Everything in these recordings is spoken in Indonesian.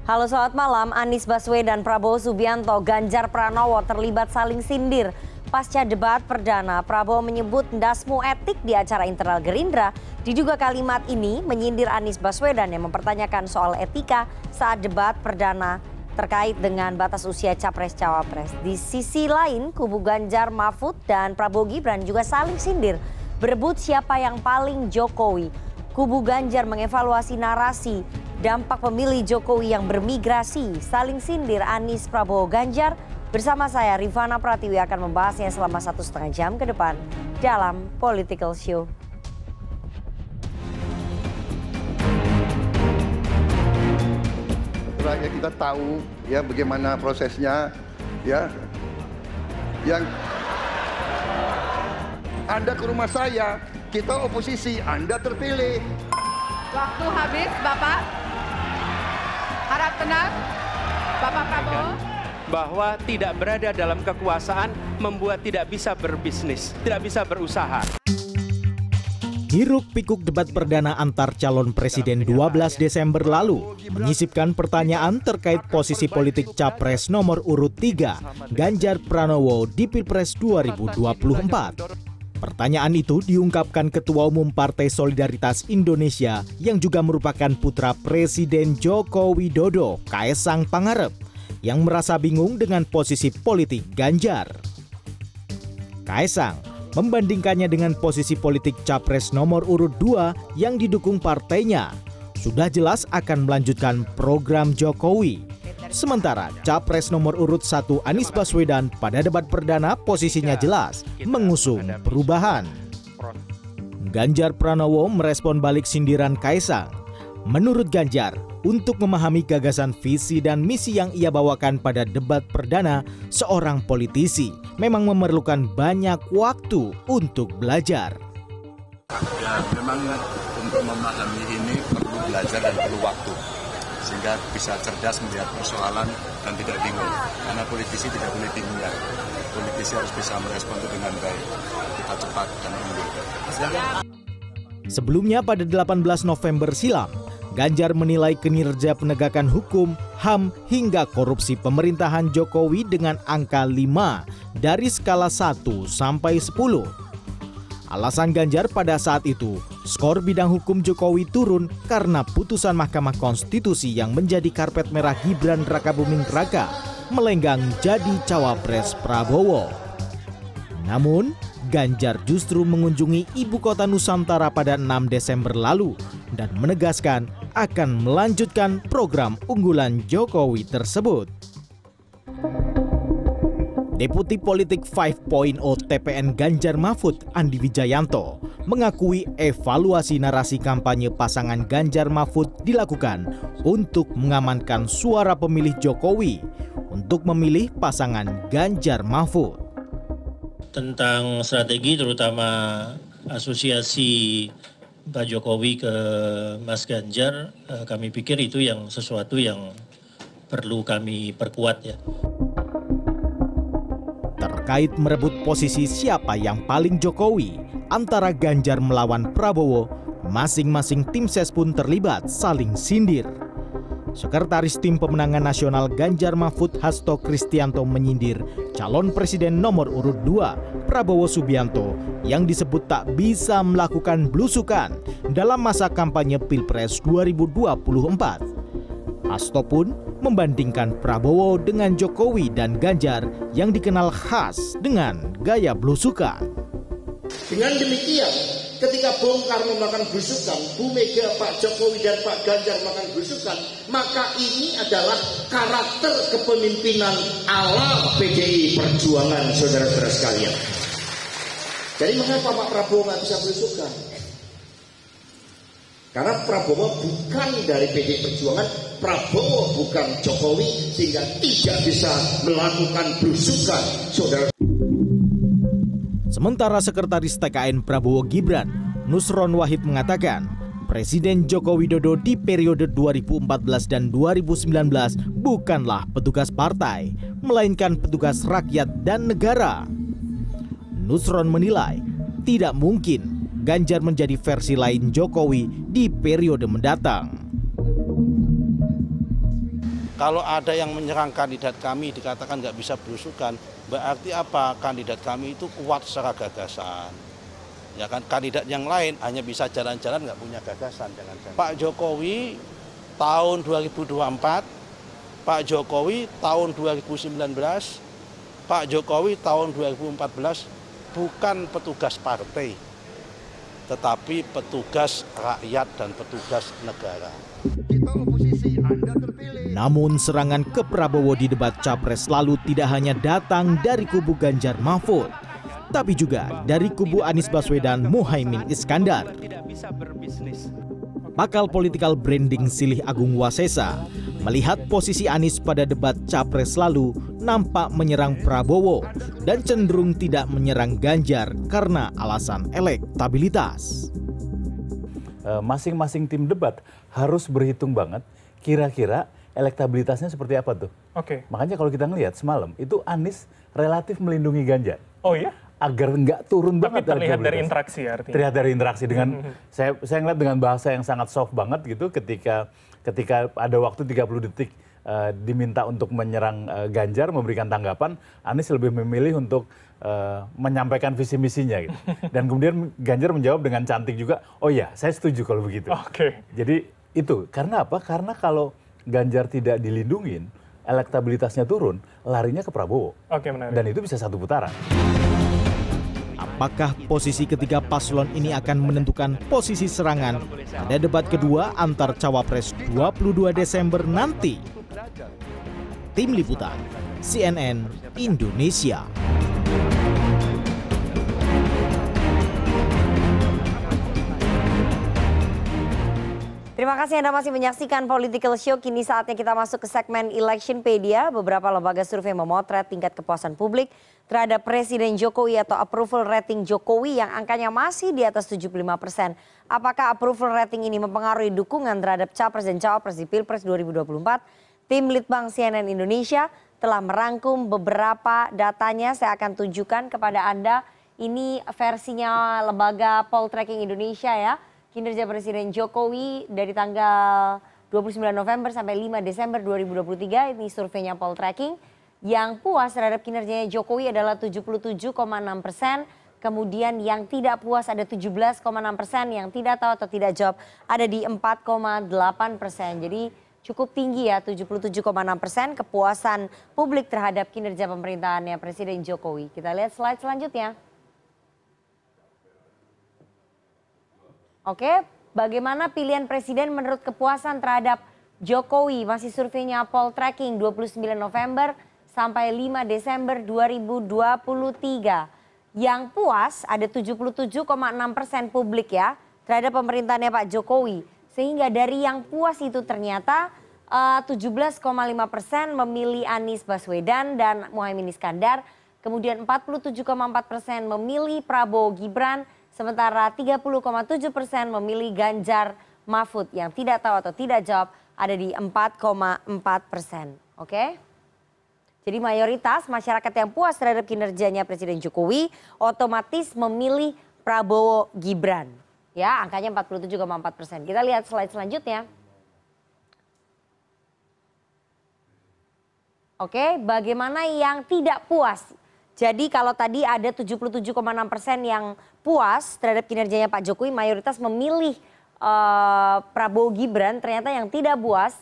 Halo, selamat malam. Anies Baswedan, Prabowo Subianto, Ganjar Pranowo terlibat saling sindir. Pasca debat perdana, Prabowo menyebut ndasmu etik di acara internal Gerindra. Diduga kalimat ini menyindir Anies Baswedan yang mempertanyakan soal etika saat debat perdana terkait dengan batas usia Capres-Cawapres. Di sisi lain, kubu Ganjar Mahfud dan Prabowo Gibran juga saling sindir, berebut siapa yang paling Jokowi. Kubu Ganjar mengevaluasi narasi dampak pemilih Jokowi yang bermigrasi, saling sindir Anies Prabowo Ganjar. Bersama saya Rifana Pratiwi akan membahasnya selama 1,5 jam ke depan dalam Political Show. Rakyat kita tahu ya bagaimana prosesnya ya. Yang Anda ke rumah saya, kita oposisi, Anda terpilih. Waktu habis, Bapak. Harap tenang, Bapak Prabowo. Bahwa tidak berada dalam kekuasaan membuat tidak bisa berbisnis, tidak bisa berusaha. Hiruk pikuk debat perdana antar calon presiden 12 Desember lalu menyisipkan pertanyaan terkait posisi politik Capres nomor urut 3 Ganjar Pranowo di Pilpres 2024. Pertanyaan itu diungkapkan Ketua Umum Partai Solidaritas Indonesia yang juga merupakan putra Presiden Joko Widodo, Kaesang Pangarep, yang merasa bingung dengan posisi politik Ganjar. Kaesang membandingkannya dengan posisi politik Capres nomor urut 2 yang didukung partainya. Sudah jelas akan melanjutkan program Jokowi. Sementara Capres nomor urut 1 Anies Baswedan pada debat perdana posisinya jelas mengusung perubahan. Ganjar Pranowo merespon balik sindiran Kaesang. Menurut Ganjar, untuk memahami gagasan visi dan misi yang ia bawakan pada debat perdana, seorang politisi memang memerlukan banyak waktu untuk belajar. Ya, memang untuk memahami ini perlu belajar dan perlu waktu, sehingga bisa cerdas melihat persoalan dan tidak bingung. Karena politisi tidak boleh bingung ya. Politisi harus bisa merespon itu dengan baik. Kita cepat dan unggul. Sebelumnya pada 18 November silam, Ganjar menilai kinerja penegakan hukum, HAM hingga korupsi pemerintahan Jokowi dengan angka 5 dari skala 1 sampai 10. Alasan Ganjar pada saat itu, skor bidang hukum Jokowi turun karena putusan Mahkamah Konstitusi yang menjadi karpet merah Gibran Rakabuming Raka melenggang jadi cawapres Prabowo. Namun, Ganjar justru mengunjungi ibu kota Nusantara pada 6 Desember lalu dan menegaskan akan melanjutkan program unggulan Jokowi tersebut. Deputi Politik 5.0 TPN Ganjar Mahfud Andi Wijayanto mengakui evaluasi narasi kampanye pasangan Ganjar Mahfud dilakukan untuk mengamankan suara pemilih Jokowi untuk memilih pasangan Ganjar Mahfud. Tentang strategi terutama asosiasi Pak Jokowi ke Mas Ganjar, kami pikir itu yang sesuatu yang perlu kami perkuat ya. Terkait merebut posisi siapa yang paling Jokowi antara Ganjar melawan Prabowo, masing-masing tim ses pun terlibat saling sindir. Sekretaris Tim Pemenangan Nasional Ganjar Mahfud Hasto Kristianto menyindir calon presiden nomor urut 2 Prabowo Subianto yang disebut tak bisa melakukan belusukan dalam masa kampanye Pilpres 2024. Hasto pun membandingkan Prabowo dengan Jokowi dan Ganjar yang dikenal khas dengan gaya belusukan. Dengan demikian, ketika Bung Karno melakukan belusukan, Bu Mega, Pak Jokowi dan Pak Ganjar melakukan belusukan, maka ini adalah karakter kepemimpinan ala PDI Perjuangan, saudara-saudara sekalian. Jadi mengapa Pak Prabowo nggak bisa belusukan? Karena Prabowo bukan dari PDI Perjuangan, Prabowo bukan Jokowi, sehingga tidak bisa melakukan belusukan, saudara. Sementara Sekretaris TKN Prabowo Gibran, Nusron Wahid mengatakan, Presiden Joko Widodo di periode 2014 dan 2019 bukanlah petugas partai, melainkan petugas rakyat dan negara. Nusron menilai, tidak mungkin Ganjar menjadi versi lain Jokowi di periode mendatang. Kalau ada yang menyerang kandidat kami dikatakan nggak bisa belusukan, berarti apa? Kandidat kami itu kuat secara gagasan. Ya kan, kandidat yang lain hanya bisa jalan-jalan nggak punya gagasan. Jangan-jangan. Pak Jokowi tahun 2024, Pak Jokowi tahun 2019, Pak Jokowi tahun 2014 bukan petugas partai, tetapi petugas rakyat dan petugas negara. Kita oposisi, Anda terpilih. Namun serangan ke Prabowo di debat Capres lalu tidak hanya datang dari kubu Ganjar Mahfud, tapi juga dari kubu Anies Baswedan Muhaimin Iskandar. Pakal Political Branding Silih Agung Wasesa melihat posisi Anies pada debat Capres lalu nampak menyerang Prabowo dan cenderung tidak menyerang Ganjar karena alasan elektabilitas. Masing-masing tim debat harus berhitung banget kira-kira elektabilitasnya seperti apa tuh. Oke. Makanya kalau kita ngelihat semalam itu Anies relatif melindungi Ganjar. Oh ya? Agar nggak turun banget. Tapi terlihat dari interaksi artinya. Terlihat dari interaksi dengan saya ngeliat dengan bahasa yang sangat soft banget gitu ketika ada waktu 30 detik diminta untuk menyerang Ganjar, memberikan tanggapan, Anies lebih memilih untuk menyampaikan visi misinya gitu. Dan kemudian Ganjar menjawab dengan cantik juga, oh ya saya setuju kalau begitu. Oke. Jadi itu karena apa? Karena kalau Ganjar tidak dilindungin, elektabilitasnya turun, larinya ke Prabowo. Oke, menarik. Dan itu bisa satu putaran. Apakah posisi ketiga paslon ini akan menentukan posisi serangan pada debat kedua antar Cawapres 22 Desember nanti? Tim Liputan, CNN Indonesia. Terima kasih Anda masih menyaksikan Political Show. Kini saatnya kita masuk ke segmen Electionpedia. Beberapa lembaga survei memotret tingkat kepuasan publik terhadap Presiden Jokowi atau approval rating Jokowi yang angkanya masih di atas 75%. Apakah approval rating ini mempengaruhi dukungan terhadap Capres dan Cawapres di Pilpres 2024? Tim Litbang CNN Indonesia telah merangkum beberapa datanya. Saya akan tunjukkan kepada Anda. Ini versinya lembaga Poltreking Indonesia ya. Kinerja Presiden Jokowi dari tanggal 29 November sampai 5 Desember 2023, ini surveinya Poltreking. Yang puas terhadap kinerjanya Jokowi adalah 77,6%, kemudian yang tidak puas ada 17,6%, yang tidak tahu atau tidak jawab ada di 4,8%. Jadi cukup tinggi ya, 77,6% kepuasan publik terhadap kinerja pemerintahannya Presiden Jokowi. Kita lihat slide selanjutnya. Oke, bagaimana pilihan presiden menurut kepuasan terhadap Jokowi? Masih surveinya Poltreking 29 November sampai 5 Desember 2023. Yang puas ada 77,6% publik ya terhadap pemerintahannya Pak Jokowi. Sehingga dari yang puas itu ternyata 17,5% memilih Anies Baswedan dan Muhaimin Iskandar. Kemudian 47,4% memilih Prabowo Gibran. Sementara 30,7% memilih Ganjar Mahfud. Yang tidak tahu atau tidak jawab ada di 4,4%. Oke? Jadi mayoritas masyarakat yang puas terhadap kinerjanya Presiden Jokowi otomatis memilih Prabowo Gibran. Ya, angkanya 47,4%. Kita lihat slide selanjutnya. Oke, bagaimana yang tidak puas? Jadi kalau tadi ada 77,6% yang puas terhadap kinerjanya Pak Jokowi, mayoritas memilih Prabowo Gibran. Ternyata yang tidak puas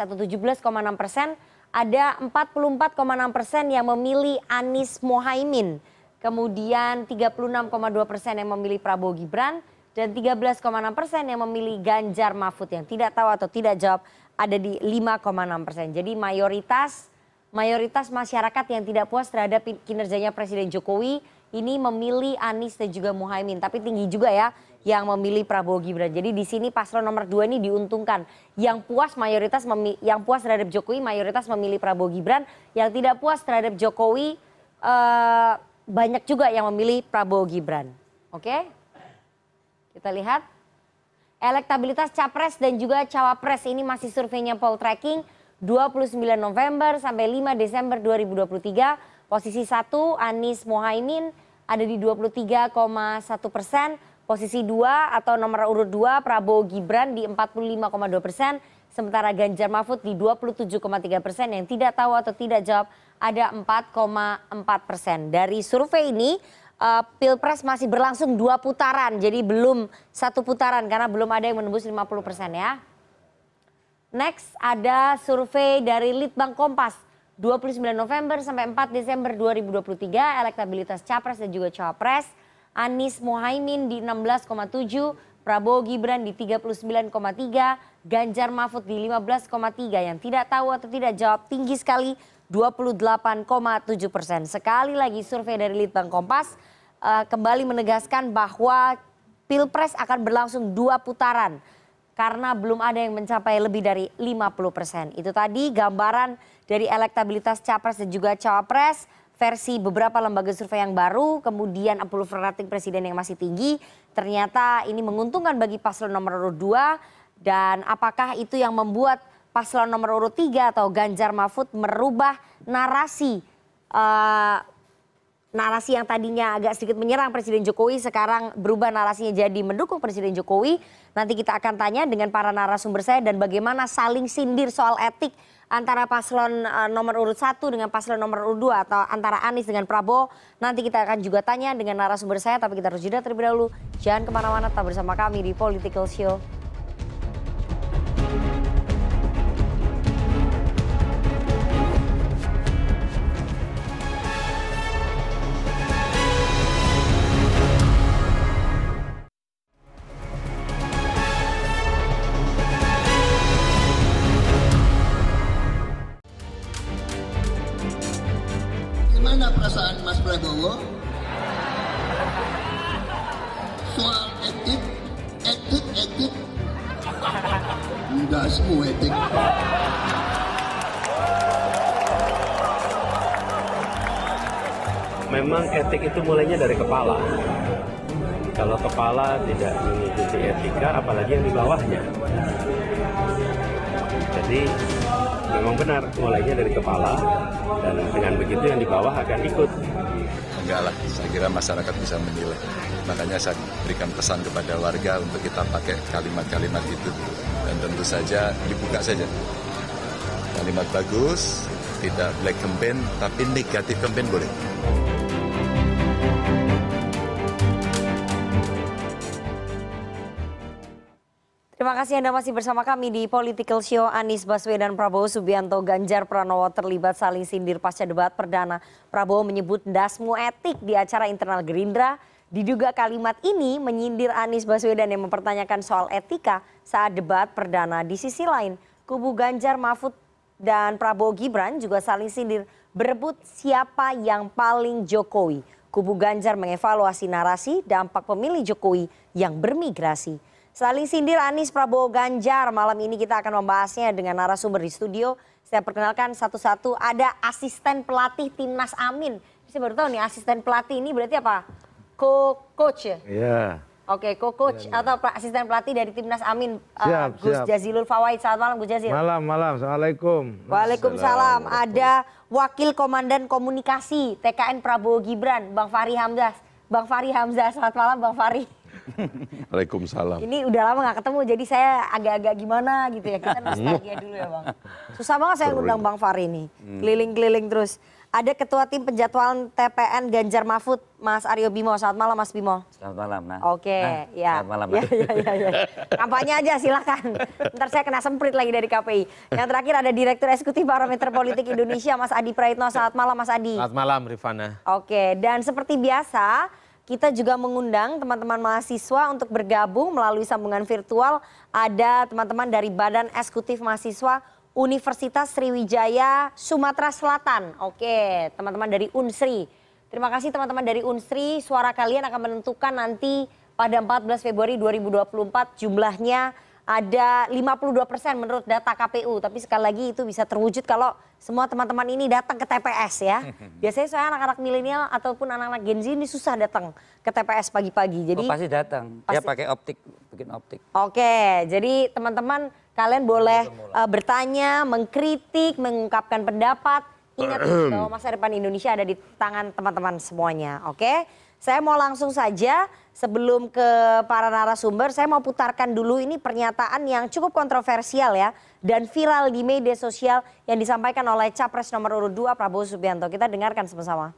atau 17,6%, ada 44,6% yang memilih Anies Muhaimin. Kemudian 36,2% yang memilih Prabowo Gibran dan 13,6% yang memilih Ganjar Mahfud. Yang tidak tahu atau tidak jawab ada di 5,6%. Jadi mayoritas masyarakat yang tidak puas terhadap kinerjanya Presiden Jokowi ini memilih Anies dan juga Muhaimin. Tapi tinggi juga ya yang memilih Prabowo Gibran. Jadi di sini paslon nomor 2 ini diuntungkan. Yang puas terhadap Jokowi mayoritas memilih Prabowo Gibran. Yang tidak puas terhadap Jokowi banyak juga yang memilih Prabowo Gibran. Oke? Kita lihat. Elektabilitas Capres dan juga Cawapres ini masih surveinya Poltreking. 29 November sampai 5 Desember 2023, posisi 1 Anies Muhaimin ada di 23,1%, posisi 2 atau nomor urut 2 Prabowo Gibran di 45,2%, Sementara Ganjar Mahfud di 27,3%, yang tidak tahu atau tidak jawab ada 4,4%. Dari survei ini, Pilpres masih berlangsung 2 putaran, jadi belum 1 putaran karena belum ada yang menembus 50% ya. Next ada survei dari Litbang Kompas, 29 November sampai 4 Desember 2023, elektabilitas Capres dan juga Cawapres. Anies Mohaimin di 16,7, Prabowo Gibran di 39,3, Ganjar Mahfud di 15,3. Yang tidak tahu atau tidak jawab tinggi sekali 28,7%. Sekali lagi survei dari Litbang Kompas kembali menegaskan bahwa Pilpres akan berlangsung 2 putaran karena belum ada yang mencapai lebih dari 50%. Itu tadi gambaran dari elektabilitas Capres dan juga Cawapres versi beberapa lembaga survei yang baru, kemudian approval rating presiden yang masih tinggi. Ternyata ini menguntungkan bagi paslon nomor urut 2, dan apakah itu yang membuat paslon nomor urut 3 atau Ganjar Mahfud merubah narasi narasi yang tadinya agak sedikit menyerang Presiden Jokowi sekarang berubah narasinya jadi mendukung Presiden Jokowi. Nanti kita akan tanya dengan para narasumber saya dan bagaimana saling sindir soal etik antara paslon nomor urut 1 dengan paslon nomor urut 2 atau antara Anies dengan Prabowo. Nanti kita akan juga tanya dengan narasumber saya, tapi kita harus jeda terlebih dahulu. Jangan kemana-mana, tetap bersama kami di Political Show. Gimana perasaan Mas Prabowo soal etik? Enggak semua etik. Memang etik itu mulainya dari kepala. Kalau kepala tidak mengikuti etika, apalagi yang di bawahnya. Jadi memang benar mulainya dari kepala, dan dengan begitu yang di bawah akan ikut. Enggak lah, saya kira masyarakat bisa menilai. Makanya saya berikan pesan kepada warga untuk kita pakai kalimat-kalimat itu. Dan tentu saja dibuka saja. Kalimat bagus, tidak black campaign, tapi negatif campaign boleh. Terima kasih Anda masih bersama kami di Political Show. Anies Baswedan, Prabowo Subianto, Ganjar Pranowo terlibat saling sindir pasca debat perdana. Prabowo menyebut ndasmu etik di acara internal Gerindra. Diduga kalimat ini menyindir Anies Baswedan yang mempertanyakan soal etika saat debat perdana. Di sisi lain, kubu Ganjar Mahfud dan Prabowo Gibran juga saling sindir berebut siapa yang paling Jokowi. Kubu Ganjar mengevaluasi narasi dampak pemilih Jokowi yang bermigrasi. Saling sindir Anies, Prabowo, Ganjar. Malam ini kita akan membahasnya dengan narasumber di studio. Saya perkenalkan satu-satu. Ada asisten pelatih Timnas Amin. Saya baru tahu nih asisten pelatih ini berarti apa? Coach ya? Iya. Oke, coach atau asisten pelatih dari Timnas Amin. Siap, Gus siap. Jazilul Fawait. Selamat malam Gus Jazil. Malam. Assalamualaikum. Waalaikumsalam. Ada Wakil Komandan Komunikasi TKN Prabowo Gibran, Bang Fahri Hamzah. Bang Fahri Hamzah, selamat malam Bang Fahri. Waalaikumsalam. Ini udah lama gak ketemu, jadi saya agak-agak gimana gitu ya. Kita nostalgia dulu ya Bang. Susah banget saya ngundang Bang Fahri nih. Keliling-keliling terus. Ada Ketua Tim Penjadwalan TPN Ganjar Mahfud, Mas Aryo Bimo. Selamat malam Mas Bimo. Selamat malam. Nah. Oke, ya. Selamat malam. Ya. Kampanye aja silakan. Ntar saya kena semprit lagi dari KPI. Yang terakhir ada Direktur Eksekutif Barometer Politik Indonesia, Mas Adi Praitno. Selamat malam Mas Adi. Selamat malam Rifana. Oke, dan seperti biasa kita juga mengundang teman-teman mahasiswa untuk bergabung melalui sambungan virtual. Ada teman-teman dari Badan Eksekutif Mahasiswa Universitas Sriwijaya Sumatera Selatan. Oke, teman-teman dari Unsri. Terima kasih teman-teman dari Unsri. Suara kalian akan menentukan nanti pada 14 Februari 2024 jumlahnya ada 52% menurut data KPU. Tapi sekali lagi itu bisa terwujud kalau semua teman-teman ini datang ke TPS ya. Biasanya saya anak-anak milenial ataupun anak-anak Gen Z ini susah datang ke TPS pagi-pagi. Jadi pasti datang. Dia pakai optik, bikin optik. Oke, jadi teman-teman kalian boleh bertanya, mengkritik, mengungkapkan pendapat. Ingat bahwa masa depan Indonesia ada di tangan teman-teman semuanya. Oke, saya mau langsung saja. sebelum ke para narasumber, saya mau putarkan dulu ini pernyataan yang cukup kontroversial ya dan viral di media sosial yang disampaikan oleh Capres nomor urut 2 Prabowo Subianto. Kita dengarkan sama-sama.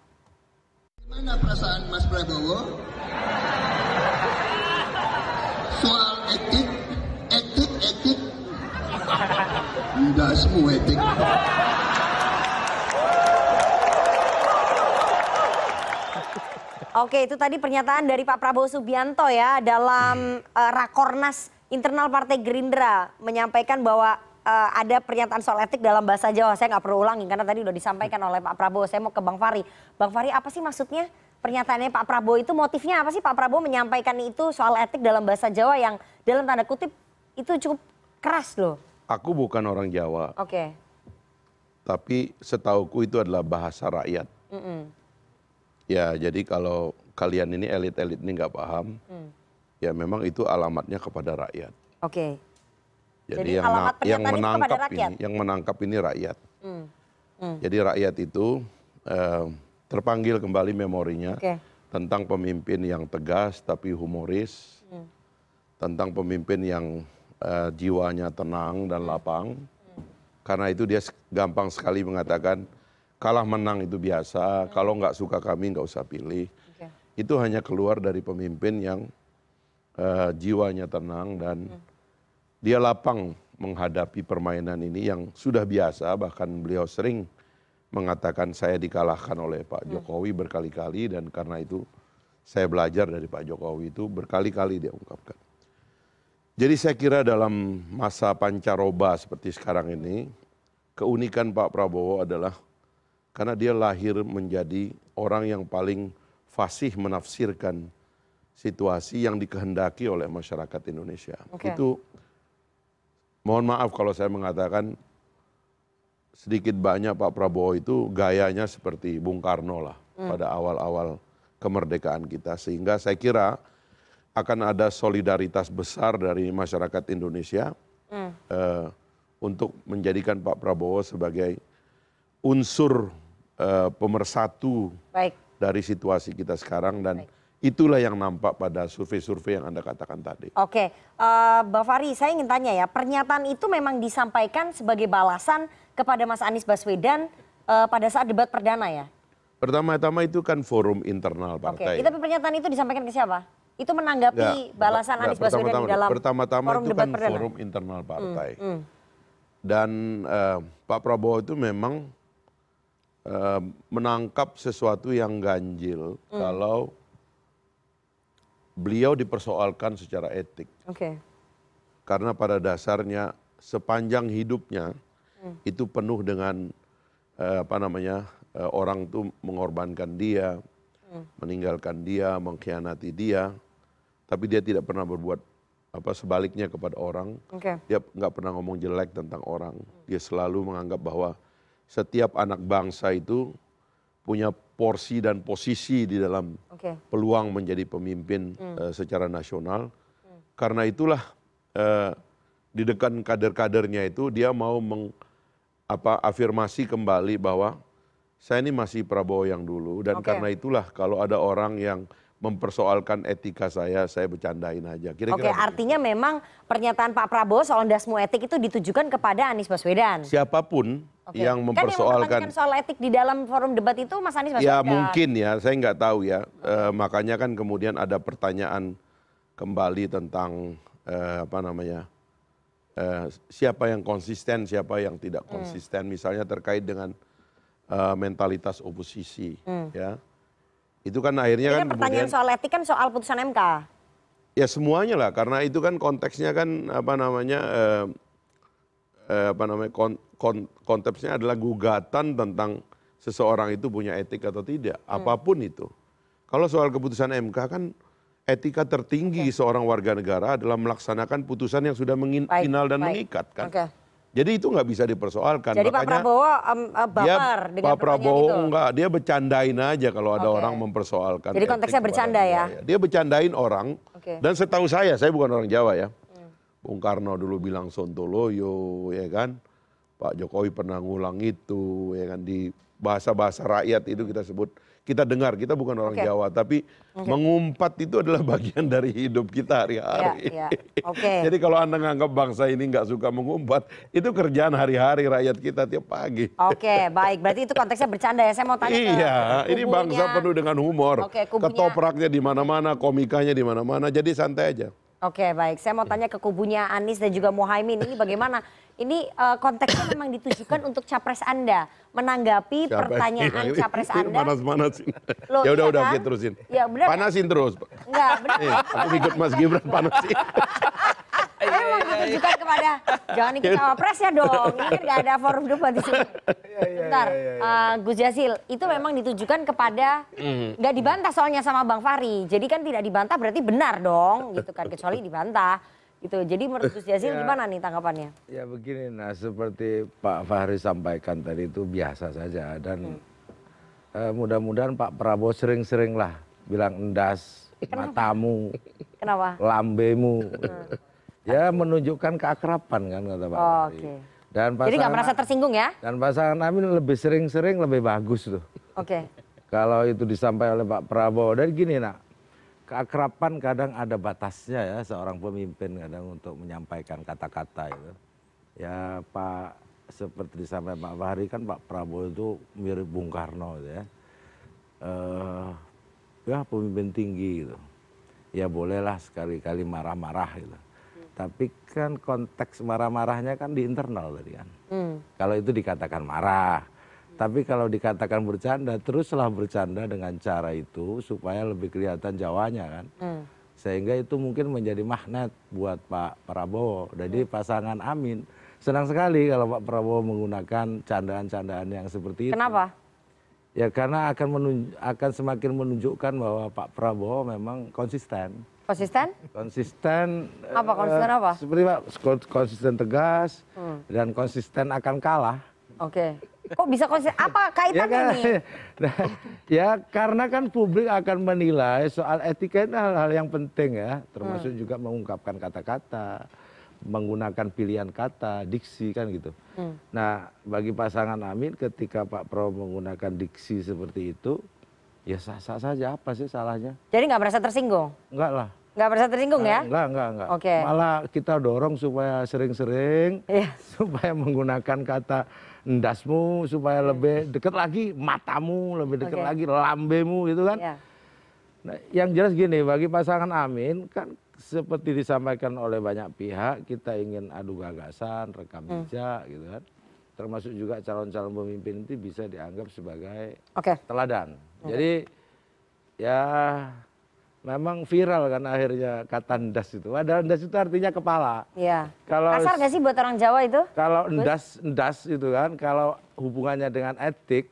Gimana perasaan Mas Prabowo soal etik? Enggak semua etik. Oke, itu tadi pernyataan dari Pak Prabowo Subianto ya dalam Rakornas internal Partai Gerindra menyampaikan bahwa ada pernyataan soal etik dalam bahasa Jawa. Saya nggak perlu ulangi karena tadi udah disampaikan oleh Pak Prabowo. Saya mau ke Bang Fahri. Bang Fahri, apa sih maksudnya pernyataannya Pak Prabowo itu? Motifnya apa sih Pak Prabowo menyampaikan itu soal etik dalam bahasa Jawa yang dalam tanda kutip itu cukup keras loh? Aku bukan orang Jawa. Oke. Tapi setauku itu adalah bahasa rakyat. Ya, jadi kalau kalian ini elit-elit ini nggak paham, ya memang itu alamatnya kepada rakyat. Oke. Jadi yang menangkap ini rakyat. Jadi rakyat itu terpanggil kembali memorinya tentang pemimpin yang tegas tapi humoris, tentang pemimpin yang jiwanya tenang dan lapang. Karena itu dia gampang sekali mengatakan kalah menang itu biasa, kalau nggak suka kami nggak usah pilih. Itu hanya keluar dari pemimpin yang jiwanya tenang dan dia lapang menghadapi permainan ini yang sudah biasa. Bahkan beliau sering mengatakan saya dikalahkan oleh Pak Jokowi berkali-kali dan karena itu saya belajar dari Pak Jokowi, itu berkali-kali dia ungkapkan. Jadi saya kira dalam masa pancaroba seperti sekarang ini, keunikan Pak Prabowo adalah karena dia lahir menjadi orang yang paling fasih menafsirkan situasi yang dikehendaki oleh masyarakat Indonesia. Itu, mohon maaf kalau saya mengatakan sedikit banyak Pak Prabowo itu gayanya seperti Bung Karno lah pada awal-awal kemerdekaan kita. Sehingga saya kira akan ada solidaritas besar dari masyarakat Indonesia untuk menjadikan Pak Prabowo sebagai unsur pemersatu dari situasi kita sekarang dan itulah yang nampak pada survei-survei yang Anda katakan tadi. Oke, Mbak Fahri, saya ingin tanya ya, pernyataan itu memang disampaikan sebagai balasan kepada Mas Anies Baswedan pada saat debat perdana ya? Pertama-tama itu kan forum internal partai. Oke, tapi pernyataan itu disampaikan ke siapa? Itu menanggapi balasan Anies Baswedan di dalam pertama-tama forum itu debat kan perdana? forum internal partai. Dan Pak Prabowo itu memang menangkap sesuatu yang ganjil kalau beliau dipersoalkan secara etik. Karena pada dasarnya sepanjang hidupnya itu penuh dengan orang tuh mengorbankan dia, meninggalkan dia, mengkhianati dia, tapi dia tidak pernah berbuat sebaliknya kepada orang. Dia nggak pernah ngomong jelek tentang orang. Dia selalu menganggap bahwa setiap anak bangsa itu punya porsi dan posisi di dalam peluang menjadi pemimpin secara nasional. Karena itulah di dekat kader-kadernya itu dia mau afirmasi kembali bahwa saya ini masih Prabowo yang dulu dan karena itulah kalau ada orang yang mempersoalkan etika saya bercandain aja. Kira-kira artinya memang pernyataan Pak Prabowo soal dasmu etik itu ditujukan kepada Anies Baswedan. Siapapun yang mempersoalkan kan yang soal etik di dalam forum debat itu Mas Anies Baswedan. Ya mungkin ya, saya nggak tahu ya. Makanya kan kemudian ada pertanyaan kembali tentang siapa yang konsisten, siapa yang tidak konsisten. Misalnya terkait dengan mentalitas oposisi, ya. Itu kan akhirnya kan pertanyaan soal etik kan soal putusan MK. Ya semuanya lah, karena itu kan konteksnya kan konteksnya adalah gugatan tentang seseorang itu punya etik atau tidak, apapun itu. Kalau soal keputusan MK kan etika tertinggi seorang warga negara adalah melaksanakan putusan yang sudah final dan mengikat kan. Jadi itu nggak bisa dipersoalkan. Jadi Pak Prabowo baper dengan Pak Prabowo enggak, dia bercandain aja kalau ada orang mempersoalkan. Jadi konteksnya bercanda ya? Dia bercandain orang. Dan setahu saya bukan orang Jawa ya. Bung Karno dulu bilang sontoloyo, ya kan. Pak Jokowi pernah ngulang itu, ya kan, di bahasa-bahasa rakyat itu kita sebut. kita dengar, kita bukan orang Jawa, tapi mengumpat itu adalah bagian dari hidup kita hari-hari. Jadi kalau Anda nganggap bangsa ini nggak suka mengumpat, itu kerjaan hari-hari rakyat kita tiap pagi. Oke, baik. Berarti itu konteksnya bercanda ya. Saya mau tanya ke ini bangsa penuh dengan humor. Ketopraknya di mana-mana, komikanya di mana-mana, jadi santai aja. Oke, baik. Saya mau tanya ke kubunya Anies dan juga Muhaimin. Ini bagaimana? Ini konteksnya memang ditujukan untuk capres Anda. Menanggapi pertanyaan capres Anda. Panas-panasin. Ya udah, oke terusin. Ya, benar. Panasin terus. Enggak, benar. Aku ikut Mas Gibran panasin. Memang ditujukan kepada, jangan ikut cawapres ya dong. Ini kan gak ada forum debat di sini. Bentar, Gus Jazil, itu memang ditujukan kepada, nggak dibantah soalnya sama Bang Fahri. Jadi kan tidak dibantah berarti benar dong, gitu kan. Kecuali dibantah. Gitu. Jadi menurut Gus Jazil gimana nih tanggapannya? Ya begini, nah seperti Pak Fahri sampaikan tadi itu biasa saja. Dan mudah-mudahan Pak Prabowo sering-sering lah bilang endas, matamu, lambemu. Ya menunjukkan keakraban kan kata Pak Fahri. Dan jadi nggak merasa tersinggung ya? Dan pasangan Amin lebih sering-sering lebih bagus tuh. Kalau itu disampaikan oleh Pak Prabowo. Dan gini nak, keakraban kadang ada batasnya ya seorang pemimpin kadang untuk menyampaikan kata-kata itu. Ya Pak, seperti disampaikan Pak Fahri kan Pak Prabowo itu mirip Bung Karno gitu ya. Ya pemimpin tinggi gitu. Ya bolehlah sekali-kali marah-marah gitu. Tapi kan konteks marah-marahnya kan di internal tadi kan. Kalau itu dikatakan marah. Tapi kalau dikatakan bercanda, teruslah bercanda dengan cara itu supaya lebih kelihatan Jawanya kan. Sehingga itu mungkin menjadi magnet buat Pak Prabowo. Jadi pasangan Amin senang sekali kalau Pak Prabowo menggunakan candaan-candaan yang seperti itu. Kenapa? Ya karena akan semakin menunjukkan bahwa Pak Prabowo memang konsisten. Konsisten? Konsisten. Apa konsisten apa? Seperti Pak, konsisten tegas dan konsisten akan kalah. Kok bisa konsisten? Apa kaitannya ini? Ya karena kan publik akan menilai soal etika itu hal-hal yang penting ya. Termasuk juga mengungkapkan kata-kata, menggunakan pilihan kata, diksi kan gitu. Nah bagi pasangan Amin ketika Pak Prabowo menggunakan diksi seperti itu, ya sah-sah saja, apa sih salahnya? Jadi nggak merasa tersinggung? Enggak lah. Nggak merasa tersinggung ya? Enggak. Malah kita dorong supaya sering-sering, supaya menggunakan kata endasmu, supaya lebih dekat lagi matamu, lebih dekat lagi lambemu gitu kan. Nah, yang jelas gini, bagi pasangan Amin kan seperti disampaikan oleh banyak pihak, kita ingin adu gagasan, rekam jejak gitu kan. Termasuk juga calon-calon pemimpin itu bisa dianggap sebagai teladan. Jadi ya memang viral kan akhirnya kata endas itu. Padahal endas itu artinya kepala. Iya. Kasar nggak sih buat orang Jawa itu? Kalau endas itu kan, kalau hubungannya dengan etik,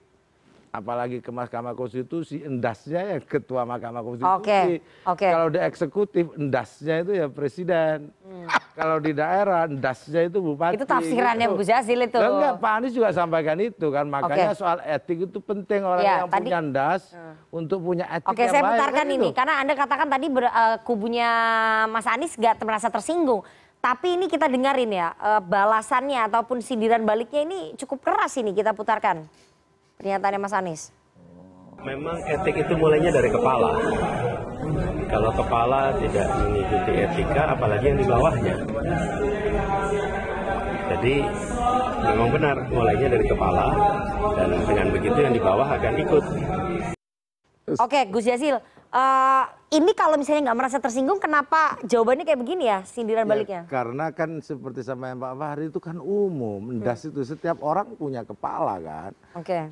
apalagi ke Mahkamah Konstitusi, endasnya ya ketua Mahkamah Konstitusi. Kalau di eksekutif, endasnya itu ya presiden. Kalau di daerah, endasnya itu bupati. Itu tafsirannya Gus Jazil itu. Enggak, Pak Anies juga sampaikan itu kan. Makanya soal etik itu penting orang yang punya endas untuk punya etik yang saya baik. putarkan kan ini, karena Anda katakan tadi kubunya Mas Anies nggak merasa tersinggung. Tapi ini kita dengarin ya, balasannya ataupun sindiran baliknya ini cukup keras ini, kita putarkan. Pernyataannya Mas Anies. Memang etik itu mulainya dari kepala. Kalau kepala tidak mengikuti etika, apalagi yang di bawahnya. Jadi memang benar mulainya dari kepala, dan dengan begitu yang di bawah akan ikut. Oke, Gus Jazil, ini kalau misalnya nggak merasa tersinggung, kenapa jawabannya kayak begini ya, sindiran baliknya? Karena kan seperti sama yang Pak Fahri itu kan umum, endas itu setiap orang punya kepala kan.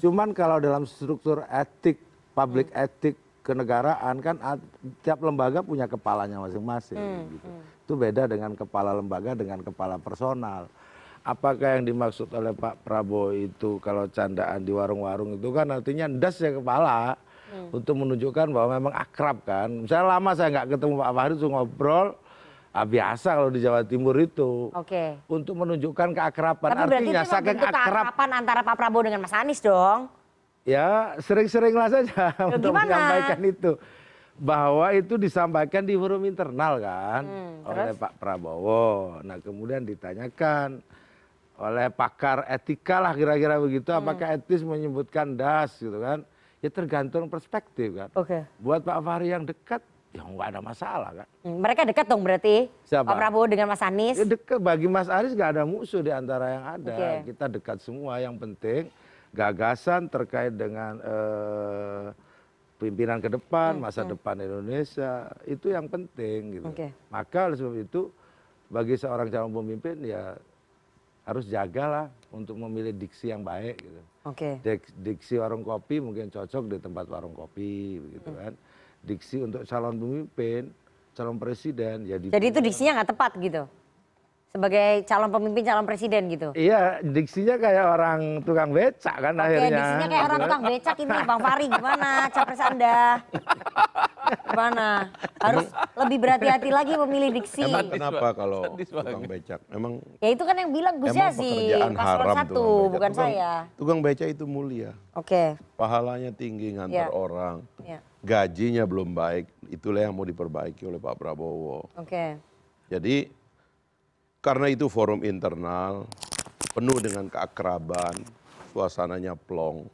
Cuman kalau dalam struktur etik, public etik kenegaraan kan tiap lembaga punya kepalanya masing-masing. Gitu. Itu beda dengan kepala lembaga dengan kepala personal. Apakah yang dimaksud oleh Pak Prabowo itu kalau candaan di warung-warung itu kan artinya endas ya kepala. Untuk menunjukkan bahwa memang akrab kan. Misalnya lama saya nggak ketemu Pak Fahri tuh ngobrol, biasa kalau di Jawa Timur itu. Untuk menunjukkan keakraban. Tapi artinya saking akrab antara Pak Prabowo dengan Mas Anies dong. Ya sering-seringlah saja untuk menyampaikan itu. Bahwa itu disampaikan di forum internal kan oleh Pak Prabowo. Nah kemudian ditanyakan oleh pakar etika lah kira-kira begitu. Apakah etis menyebutkan das gitu kan. ya tergantung perspektif kan. Buat Pak Fahri yang dekat, ya nggak ada masalah kan. Mereka dekat dong berarti. Siapa? Pak Prabowo dengan Mas Anies. Ya dekat, bagi Mas Anies nggak ada musuh di antara yang ada. Kita dekat semua, yang penting gagasan terkait dengan pimpinan ke depan, masa depan Indonesia, itu yang penting gitu. Maka oleh sebab itu bagi seorang calon pemimpin ya harus jagalah untuk memilih diksi yang baik gitu. Diksi warung kopi mungkin cocok di tempat warung kopi begitu kan. Diksi untuk calon pemimpin, calon presiden ya Jadi itu diksinya nggak tepat gitu. Sebagai calon pemimpin, calon presiden gitu. Iya, diksinya kayak orang tukang becak kan akhirnya. Diksinya kayak orang tukang becak ini, Bang Fahri gimana capres Anda? Gimana? Harus lebih berhati-hati lagi memilih diksi. Emang kenapa kalau tukang becak? Emang ya itu kan yang bilang Gus Yassin, paslon 1, bukan saya. Tukang becak itu mulia. Pahalanya tinggi ngantar orang. Gajinya belum baik, itulah yang mau diperbaiki oleh Pak Prabowo. Jadi karena itu forum internal, penuh dengan keakraban, suasananya plong,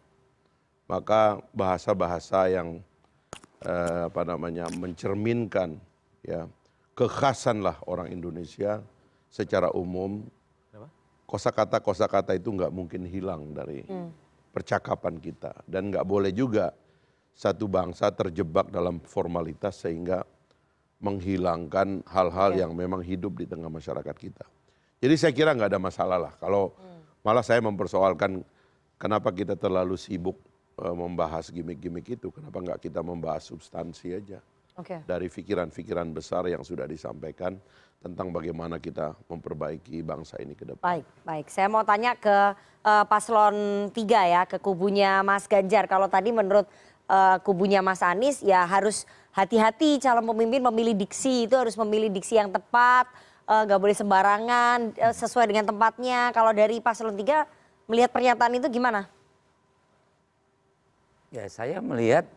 maka bahasa-bahasa yang mencerminkan ya kekhasan lah orang Indonesia secara umum. Kosakata itu nggak mungkin hilang dari percakapan kita, dan nggak boleh juga satu bangsa terjebak dalam formalitas sehingga menghilangkan hal-hal yang memang hidup di tengah masyarakat kita. Jadi saya kira nggak ada masalah lah. Kalau malah saya mempersoalkan kenapa kita terlalu sibuk membahas gimmick-gimmick itu, kenapa nggak kita membahas substansi aja. Dari pikiran-pikiran besar yang sudah disampaikan tentang bagaimana kita memperbaiki bangsa ini ke depan. Baik. Saya mau tanya ke paslon 3 ya, ke kubunya Mas Ganjar. Kalau tadi menurut kubunya Mas Anies ya harus hati-hati calon pemimpin memilih diksi, itu harus memilih diksi yang tepat, nggak boleh sembarangan, sesuai dengan tempatnya. Kalau dari paslon 3 melihat pernyataan itu gimana? Ya saya melihat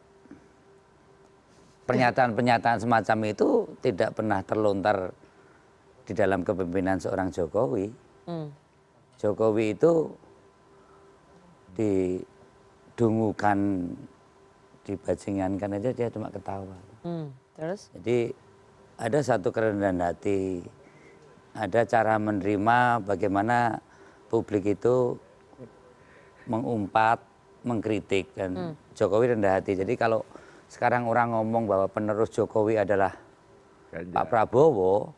pernyataan-pernyataan semacam itu tidak pernah terlontar di dalam kepemimpinan seorang Jokowi. Jokowi itu didungukan, dibajingankan aja dia cuma ketawa. Terus? Jadi ada satu kerendahan hati, ada cara menerima bagaimana publik itu mengumpat, mengkritik, dan Jokowi rendah hati. Jadi kalau sekarang orang ngomong bahwa penerus Jokowi adalah Pak Prabowo,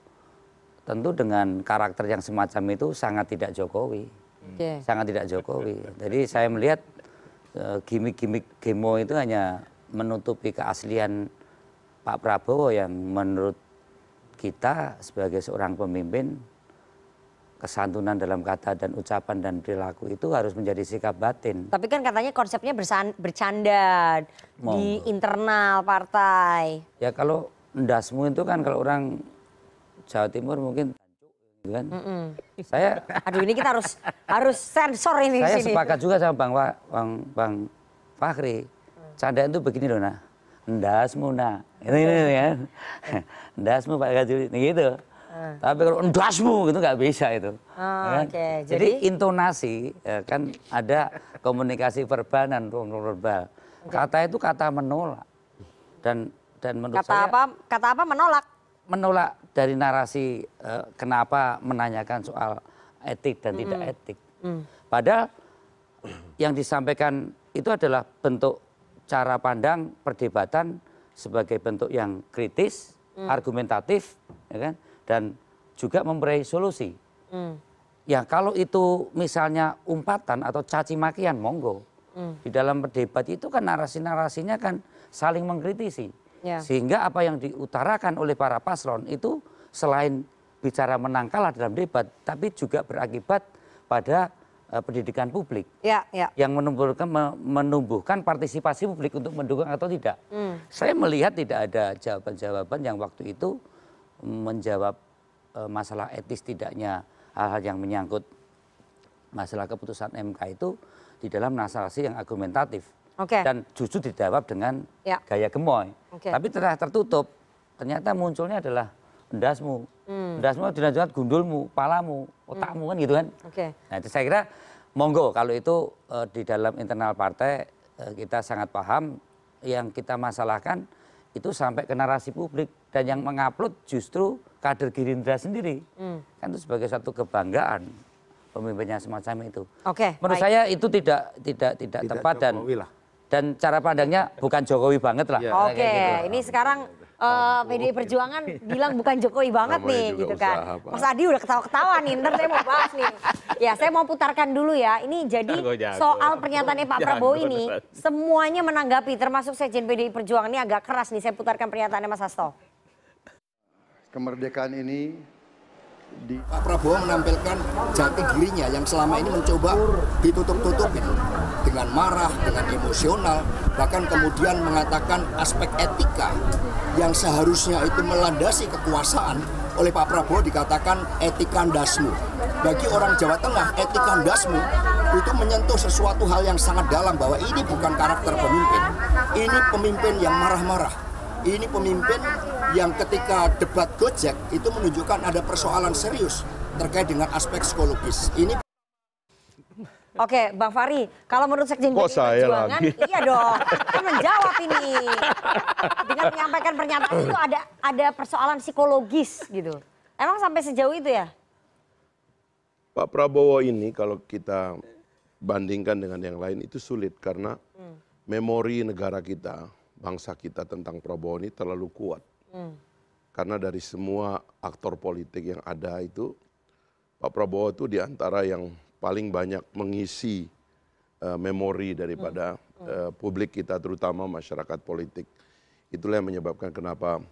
tentu dengan karakter yang semacam itu sangat tidak Jokowi. Sangat tidak Jokowi. Jadi saya melihat gimmick-gimmick gemo itu hanya menutupi keaslian Pak Prabowo yang menurut kita sebagai seorang pemimpin, kesantunan dalam kata dan ucapan dan perilaku itu harus menjadi sikap batin. Tapi kan katanya konsepnya bercanda di internal partai. Ya kalau ndasmu itu kan kalau orang Jawa Timur mungkin kan. Saya aduh ini kita harus sensor ini. Saya sepakat juga sama Bang Fahri. Candaan itu begini loh, nah. Ndasmu nah. Ini kan. Ndasmu Pak Gajuli gitu. Tapi kalau ndasmu gitu nggak bisa itu. Kan? Jadi intonasi ya kan ada komunikasi verbal dan non verbal. Kata itu kata menolak. Dan menurut kata apa menolak? Menolak dari narasi kenapa menanyakan soal etik dan tidak etik. Padahal yang disampaikan itu adalah bentuk cara pandang perdebatan sebagai bentuk yang kritis, argumentatif, ya kan, dan juga memberi solusi. Ya kalau itu misalnya umpatan atau caci makian, monggo. Di dalam berdebat itu kan narasi-narasinya kan saling mengkritisi. Sehingga apa yang diutarakan oleh para paslon itu selain bicara menang kalah dalam debat, tapi juga berakibat pada pendidikan publik yang menumbuhkan partisipasi publik untuk mendukung atau tidak. Saya melihat tidak ada jawaban-jawaban yang waktu itu menjawab masalah etis tidaknya hal-hal yang menyangkut masalah keputusan MK itu di dalam narasi yang argumentatif. Dan justru dijawab dengan gaya gemoy. Tapi setelah tertutup, ternyata munculnya adalah ndasmu. Ndasmu dilanjutkan gundulmu, palamu, otakmu kan gitu kan. Nah itu saya kira monggo kalau itu di dalam internal partai kita sangat paham yang kita masalahkan itu sampai ke narasi publik dan yang mengupload justru kader Gerindra sendiri. Kan itu sebagai satu kebanggaan pemimpinnya semacam itu. Menurut saya itu tidak tepat dan cara pandangnya bukan Jokowi banget lah. Ini sekarang PDI Perjuangan bilang bukan Jokowi banget nih gitu kan. Mas Adi udah ketawa-ketawa nih, ntar saya mau bahas nih. Ya saya mau putarkan dulu ya. Ini jadi soal pernyataannya Pak Prabowo ini semuanya menanggapi, termasuk Sekjen PDI Perjuangan. Ini agak keras nih, saya putarkan pernyataannya Mas Hasto. Kemerdekaan ini Pak Prabowo menampilkan jati dirinya yang selama ini mencoba ditutup-tutupin dengan marah, dengan emosional, bahkan kemudian mengatakan aspek etika yang seharusnya itu melandasi kekuasaan oleh Pak Prabowo dikatakan etika ndasmu. Bagi orang Jawa Tengah, etika ndasmu itu menyentuh sesuatu hal yang sangat dalam bahwa ini bukan karakter pemimpin. Ini pemimpin yang marah-marah. Ini pemimpin yang ketika debat Gojek itu menunjukkan ada persoalan serius terkait dengan aspek psikologis. Ini Oke, Bang Fahri, kalau menurut Sekjen PDI Perjuangan, iya dong, kan menjawab ini. Dengan menyampaikan pernyataan itu ada persoalan psikologis gitu. Emang sampai sejauh itu ya? Pak Prabowo ini kalau kita bandingkan dengan yang lain itu sulit karena memori negara kita, bangsa kita tentang Prabowo ini terlalu kuat. Karena dari semua aktor politik yang ada itu, Pak Prabowo itu diantara yang paling banyak mengisi memori daripada publik kita, terutama masyarakat politik. Itulah yang menyebabkan kenapa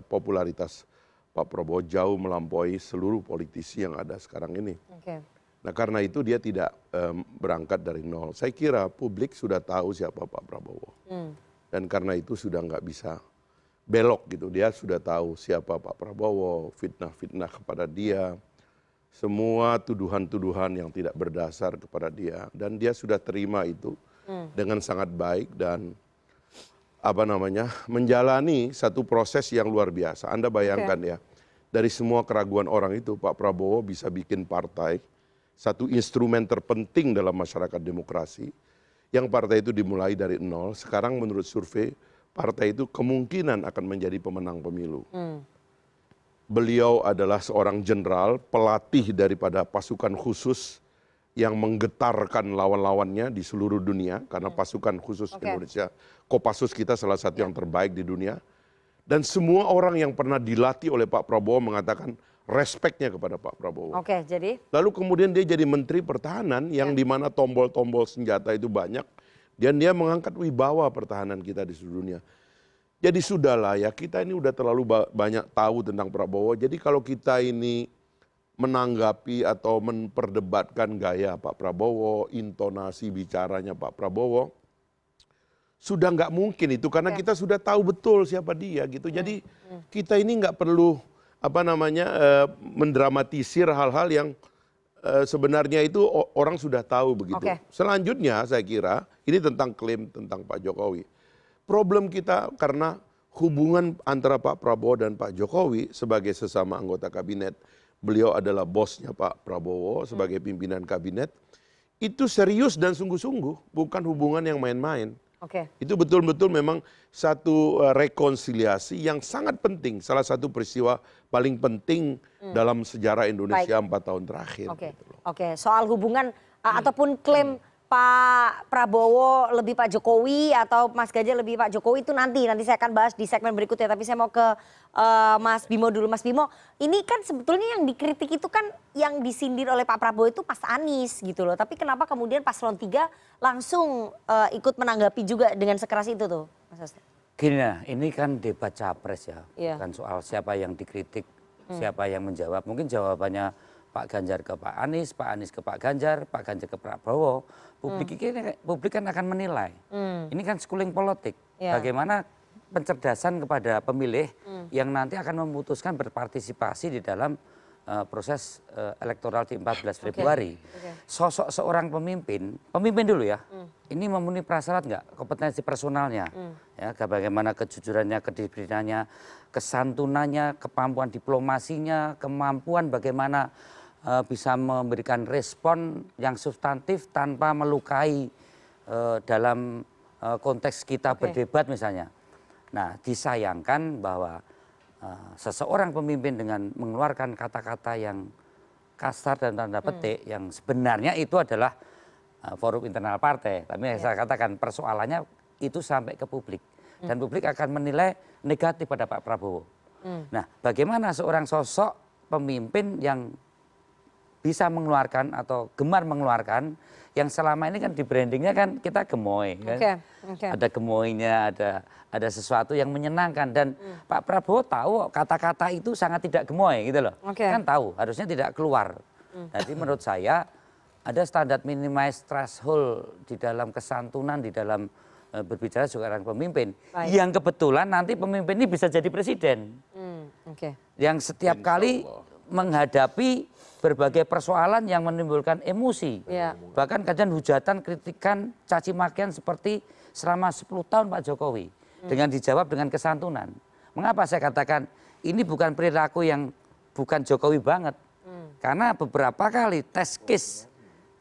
popularitas Pak Prabowo jauh melampaui seluruh politisi yang ada sekarang ini. Nah karena itu dia tidak berangkat dari nol. Saya kira publik sudah tahu siapa Pak Prabowo. Dan karena itu sudah nggak bisa belok gitu. Dia sudah tahu siapa Pak Prabowo, fitnah-fitnah kepada dia. Semua tuduhan-tuduhan yang tidak berdasar kepada dia, dan dia sudah terima itu dengan sangat baik dan menjalani satu proses yang luar biasa. Anda bayangkan ya, dari semua keraguan orang itu Pak Prabowo bisa bikin partai, satu instrumen terpenting dalam masyarakat demokrasi, yang partai itu dimulai dari nol. Sekarang menurut survei partai itu kemungkinan akan menjadi pemenang pemilu. Beliau adalah seorang jenderal, pelatih daripada pasukan khusus yang menggetarkan lawan-lawannya di seluruh dunia. Karena pasukan khusus Indonesia, Kopassus kita salah satu yang terbaik di dunia. Dan semua orang yang pernah dilatih oleh Pak Prabowo mengatakan respeknya kepada Pak Prabowo. Jadi? Lalu kemudian dia jadi Menteri Pertahanan yang dimana tombol-tombol senjata itu banyak. Dan dia mengangkat wibawa pertahanan kita di seluruh dunia. Jadi sudahlah ya, kita ini udah terlalu banyak tahu tentang Prabowo. Jadi kalau kita ini menanggapi atau memperdebatkan gaya Pak Prabowo, intonasi bicaranya Pak Prabowo, sudah nggak mungkin itu karena kita sudah tahu betul siapa dia gitu. Jadi kita ini nggak perlu mendramatisir hal-hal yang sebenarnya itu orang sudah tahu begitu. Selanjutnya saya kira ini tentang klaim tentang Pak Jokowi. Problem kita karena hubungan antara Pak Prabowo dan Pak Jokowi sebagai sesama anggota kabinet, beliau adalah bosnya Pak Prabowo sebagai pimpinan kabinet, itu serius dan sungguh-sungguh, bukan hubungan yang main-main. Itu betul-betul memang satu rekonsiliasi yang sangat penting, salah satu peristiwa paling penting dalam sejarah Indonesia 4 tahun terakhir. Soal hubungan ataupun klaim Pak Prabowo lebih Pak Jokowi atau Mas Ganjar lebih Pak Jokowi itu nanti saya akan bahas di segmen berikutnya. Tapi saya mau ke Mas Bimo dulu. Mas Bimo, ini kan sebetulnya yang dikritik itu kan yang disindir oleh Pak Prabowo itu Mas Anies gitu loh. Tapi kenapa kemudian Paslon 3 langsung ikut menanggapi juga dengan sekeras itu tuh, Mas Hasto? Gini nah, ini kan debat capres ya, bukan soal siapa yang dikritik, siapa yang menjawab. Mungkin jawabannya Pak Ganjar ke Pak Anies ke Pak Ganjar ke Pak Prabowo. Publik kan akan menilai. Ini kan schooling politik. Bagaimana pencerdasan kepada pemilih yang nanti akan memutuskan berpartisipasi di dalam proses elektoral di 14 Februari. Sosok seorang pemimpin dulu ya, ini memenuhi prasyarat nggak? Kompetensi personalnya, ya, bagaimana kejujurannya, kedisiplinannya, kesantunannya, kemampuan diplomasinya, kemampuan bagaimana bisa memberikan respon yang substantif tanpa melukai dalam konteks kita berdebat misalnya. Nah, disayangkan bahwa seseorang pemimpin dengan mengeluarkan kata-kata yang kasar dan tanda petik yang sebenarnya itu adalah forum internal partai. Tapi saya katakan persoalannya itu sampai ke publik. Dan publik akan menilai negatif pada Pak Prabowo. Nah, bagaimana seorang sosok pemimpin yang bisa mengeluarkan atau gemar mengeluarkan yang selama ini kan di brandingnya kan kita gemoy kan. Ada gemoynya, ada sesuatu yang menyenangkan dan Pak Prabowo tahu kata-kata itu sangat tidak gemoy gitu loh. Kan tahu harusnya tidak keluar. Jadi menurut saya ada standar minimize threshold di dalam kesantunan, di dalam berbicara seorang pemimpin. Yang kebetulan nanti pemimpin ini bisa jadi presiden. Yang setiap kali menghadapi berbagai persoalan yang menimbulkan emosi. Bahkan kadang hujatan, kritikan, caci makian seperti selama 10 tahun Pak Jokowi. Dengan dijawab dengan kesantunan. Mengapa saya katakan ini bukan perilaku yang bukan Jokowi banget. Karena beberapa kali tes case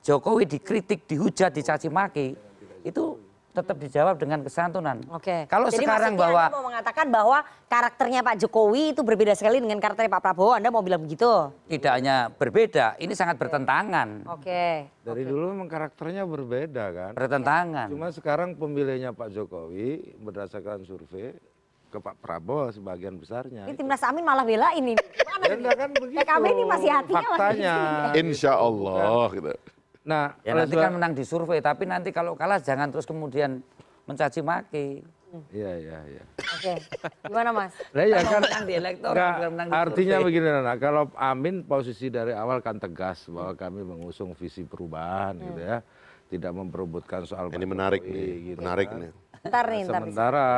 Jokowi dikritik, dihujat, dicaci maki, itu tetap dijawab dengan kesantunan. Kalau jadi sekarang bahwa Anda mau mengatakan bahwa karakternya Pak Jokowi itu berbeda sekali dengan karakternya Pak Prabowo, Anda mau bilang begitu? Tidak hanya berbeda, ini sangat bertentangan. Dari dulu memang karakternya berbeda kan. Bertentangan. Cuma sekarang pemilihnya Pak Jokowi berdasarkan survei ke Pak Prabowo sebagian besarnya. Ini timnas Amin malah belain ini. Gimana kan begitu. PKB ini masih hatinya faktanya. Insya Allah gitu. Nah, ya nanti kan menang di survei, tapi nanti kalau kalah jangan terus kemudian mencaci maki. Iya. Gimana Mas? Nah, ya kan menang di elektoral, menang di artinya survei. begini Nana, kalau Amin posisi dari awal kan tegas bahwa kami mengusung visi perubahan gitu ya. Tidak memperebutkan soal ini menarik nih, gitu menarik kan. nih. Sementara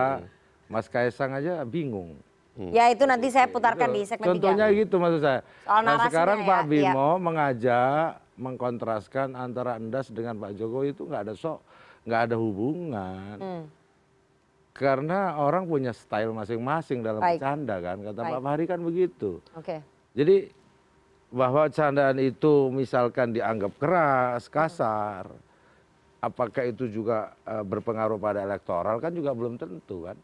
Mas Kaisang aja bingung. Ya itu nanti saya putarkan di segmen 3. Contohnya gitu maksud saya. Soal Nah sekarang narasinya Pak Bimo mengajak, mengkontraskan antara Endas dengan Pak Jokowi itu nggak ada hubungan. Karena orang punya style masing-masing dalam bercanda kan, kata Pak Fahri kan begitu. Jadi bahwa candaan itu misalkan dianggap keras, kasar, apakah itu juga berpengaruh pada elektoral kan juga belum tentu kan.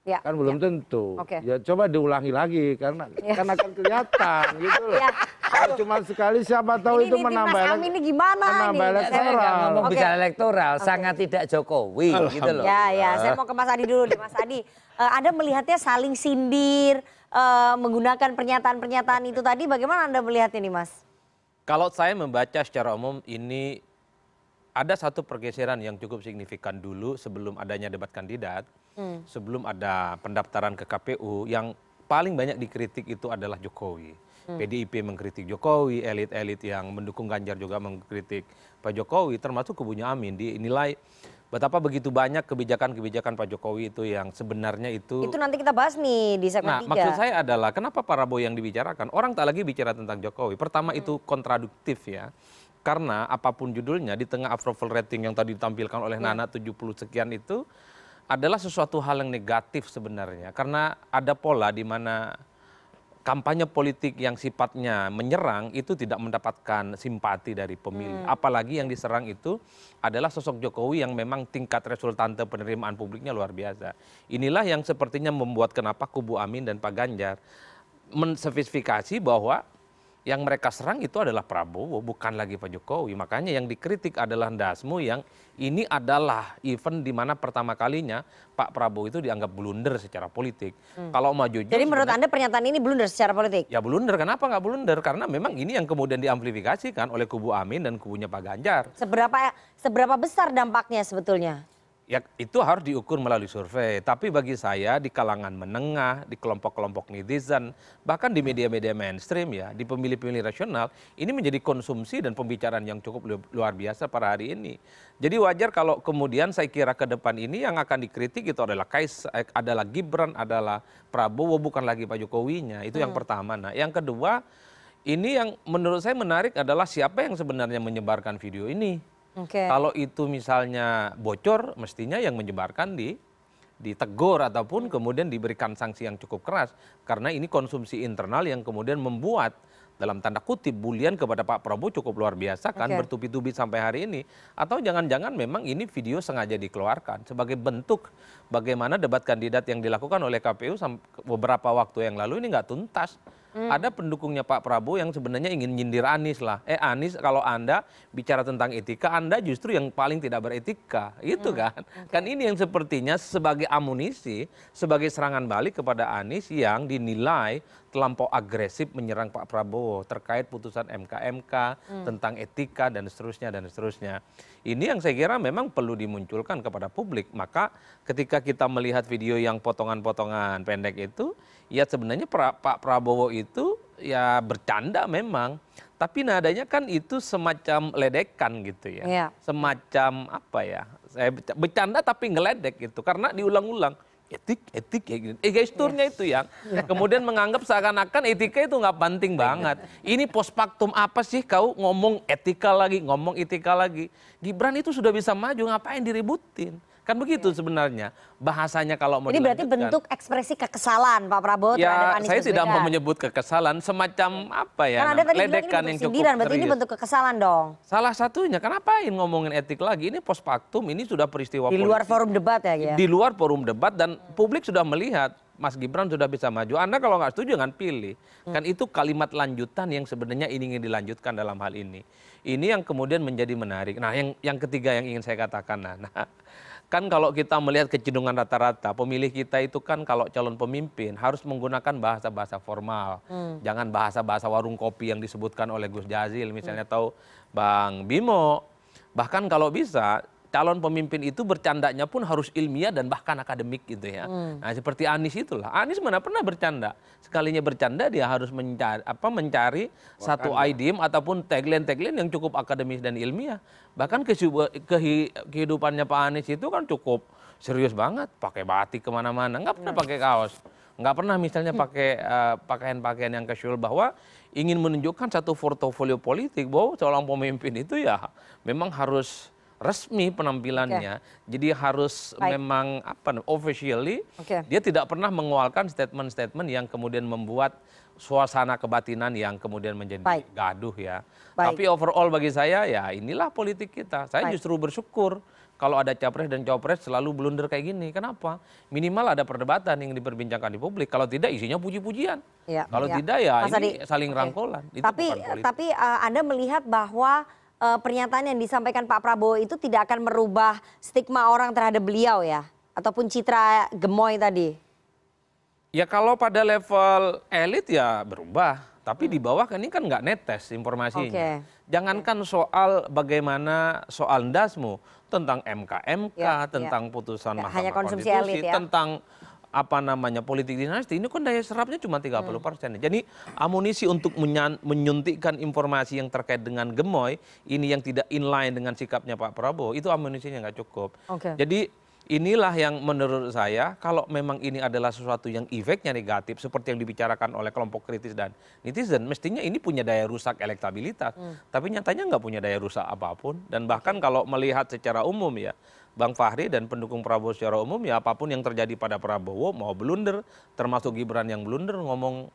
Kan belum tentu. Ya coba diulangi lagi karena kan akan kelihatan gitu loh. Kalau cuma sekali siapa tahu itu menambah elektoral. Saya nggak ngomong bicara elektoral, sangat tidak Jokowi gitu loh. Ya, saya mau ke Mas Adi dulu deh. Mas Adi, Anda melihatnya saling sindir, menggunakan pernyataan-pernyataan itu tadi, bagaimana Anda melihat ini Mas? Kalau saya membaca secara umum ini ada satu pergeseran yang cukup signifikan dulu sebelum adanya debat kandidat. Sebelum ada pendaftaran ke KPU, yang paling banyak dikritik itu adalah Jokowi. PDIP mengkritik Jokowi, elit-elit yang mendukung Ganjar juga mengkritik Pak Jokowi, termasuk kubunya Amin. Dinilai betapa begitu banyak kebijakan-kebijakan Pak Jokowi itu yang sebenarnya itu... Itu nanti kita bahas nih di segmen 3. Nah, maksud saya adalah kenapa Prabowo yang dibicarakan? Orang tak lagi bicara tentang Jokowi. Pertama itu kontraduktif ya. Karena apapun judulnya, di tengah approval rating yang tadi ditampilkan oleh Nana 70 sekian itu, adalah sesuatu hal yang negatif sebenarnya. Karena ada pola di mana kampanye politik yang sifatnya menyerang itu tidak mendapatkan simpati dari pemilih. Apalagi yang diserang itu adalah sosok Jokowi yang memang tingkat resultante penerimaan publiknya luar biasa. Inilah yang sepertinya membuat kenapa kubu Amin dan Pak Ganjar menspesifikasi bahwa yang mereka serang itu adalah Prabowo, bukan lagi Pak Jokowi. Makanya yang dikritik adalah Ndasmu yang ini adalah event di mana pertama kalinya Pak Prabowo itu dianggap blunder secara politik. Kalau mau jujur... Jadi menurut Anda pernyataan ini blunder secara politik? Ya blunder, kenapa nggak blunder? Karena memang ini yang kemudian diamplifikasikan oleh kubu Amin dan kubunya Pak Ganjar. Seberapa besar dampaknya sebetulnya? Ya itu harus diukur melalui survei. Tapi bagi saya di kalangan menengah, di kelompok-kelompok netizen, bahkan di media-media mainstream ya, di pemilih-pemilih rasional, ini menjadi konsumsi dan pembicaraan yang cukup luar biasa pada hari ini. Jadi wajar kalau kemudian saya kira ke depan ini yang akan dikritik itu adalah adalah Gibran, adalah Prabowo, bukan lagi Pak Jokowinya. Itu yang pertama. Nah, yang kedua, ini yang menurut saya menarik adalah siapa yang sebenarnya menyebarkan video ini. Kalau itu misalnya bocor, mestinya yang menyebarkan ditegur ataupun kemudian diberikan sanksi yang cukup keras. Karena ini konsumsi internal yang kemudian membuat dalam tanda kutip bulian kepada Pak Prabowo cukup luar biasa kan, bertubi-tubi sampai hari ini. Atau jangan-jangan memang ini video sengaja dikeluarkan sebagai bentuk bagaimana debat kandidat yang dilakukan oleh KPU beberapa waktu yang lalu ini nggak tuntas. Ada pendukungnya Pak Prabowo yang sebenarnya ingin nyindir Anies lah. Anies, kalau Anda bicara tentang etika, Anda justru yang paling tidak beretika. Gitu kan. Kan ini yang sepertinya sebagai amunisi, sebagai serangan balik kepada Anies yang dinilai terlampau agresif menyerang Pak Prabowo terkait putusan MK tentang etika dan seterusnya dan seterusnya. Ini yang saya kira memang perlu dimunculkan kepada publik. Maka ketika kita melihat video yang potongan-potongan pendek itu, ya sebenarnya Pak Prabowo itu ya bercanda memang. Tapi nadanya kan itu semacam ledekan gitu ya. Semacam apa ya, saya bercanda tapi ngeledek gitu. Karena diulang-ulang. Etik ya gitu. Gesturnya itu yang kemudian menganggap seakan-akan etika itu nggak penting banget. Ini post factum apa sih kau ngomong etika lagi. Gibran itu sudah bisa maju, ngapain diributin? Kan begitu sebenarnya bahasanya kalau mau ini berarti bentuk ekspresi kekesalan Pak Prabowo terhadap Anies Baswedan. Saya tidak mau menyebut kekesalan, semacam apa ya, ledekan yang cukup serius. Berarti ini bentuk kekesalan dong. Salah satunya, kenapa ngomongin etik lagi? Ini post factum, ini sudah peristiwa di luar forum debat ya. Di luar forum debat dan publik sudah melihat Mas Gibran sudah bisa maju. Anda kalau nggak setuju jangan pilih. Kan itu kalimat lanjutan yang sebenarnya ingin dilanjutkan dalam hal ini. Ini yang kemudian menjadi menarik. Nah, yang ketiga yang ingin saya katakan, kan kalau kita melihat kecenderungan rata-rata, pemilih kita itu kan kalau calon pemimpin harus menggunakan bahasa-bahasa formal. Jangan bahasa-bahasa warung kopi yang disebutkan oleh Gus Jazil misalnya atau Bang Bimo. Bahkan kalau bisa, calon pemimpin itu bercandanya pun harus ilmiah dan bahkan akademik gitu ya. Nah seperti Anies itulah. Anies mana pernah bercanda. Sekalinya bercanda dia harus mencari satu idiom ataupun tagline-tagline yang cukup akademis dan ilmiah. Bahkan kehidupannya Pak Anies itu kan cukup serius banget. Pakai batik kemana-mana, nggak pernah pakai kaos. Nggak pernah misalnya pakai pakaian-pakaian yang casual, bahwa ingin menunjukkan satu portofolio politik bahwa seorang pemimpin itu ya memang harus resmi penampilannya, jadi harus memang officially dia tidak pernah mengeluarkan statement-statement yang kemudian membuat suasana kebatinan yang kemudian menjadi gaduh ya. Tapi overall bagi saya ya inilah politik kita. Saya justru bersyukur kalau ada capres dan cawapres selalu blunder kayak gini. Kenapa? Minimal ada perdebatan yang diperbincangkan di publik. Kalau tidak isinya puji-pujian. Kalau tidak ya ini saling rangkulan. Tapi Anda melihat bahwa pernyataan yang disampaikan Pak Prabowo itu tidak akan merubah stigma orang terhadap beliau ya? Ataupun citra gemoy tadi? Ya kalau pada level elit ya berubah. Tapi di bawah kan ini kan nggak netes informasinya. Jangankan soal bagaimana soal ndasmu, tentang MK, tentang putusan Mahkamah Konstitusi, tentang politik dinasti, ini kan daya serapnya cuma 30%. Jadi amunisi untuk menyuntikkan informasi yang terkait dengan gemoy, ini yang tidak inline dengan sikapnya Pak Prabowo, itu amunisinya nggak cukup. Jadi inilah yang menurut saya, kalau memang ini adalah sesuatu yang efeknya negatif, seperti yang dibicarakan oleh kelompok kritis dan netizen, mestinya ini punya daya rusak elektabilitas. Tapi nyatanya nggak punya daya rusak apapun. Dan bahkan kalau melihat secara umum ya, Bang Fahri dan pendukung Prabowo secara umum ya apapun yang terjadi pada Prabowo, mau blunder, termasuk Gibran yang blunder ngomong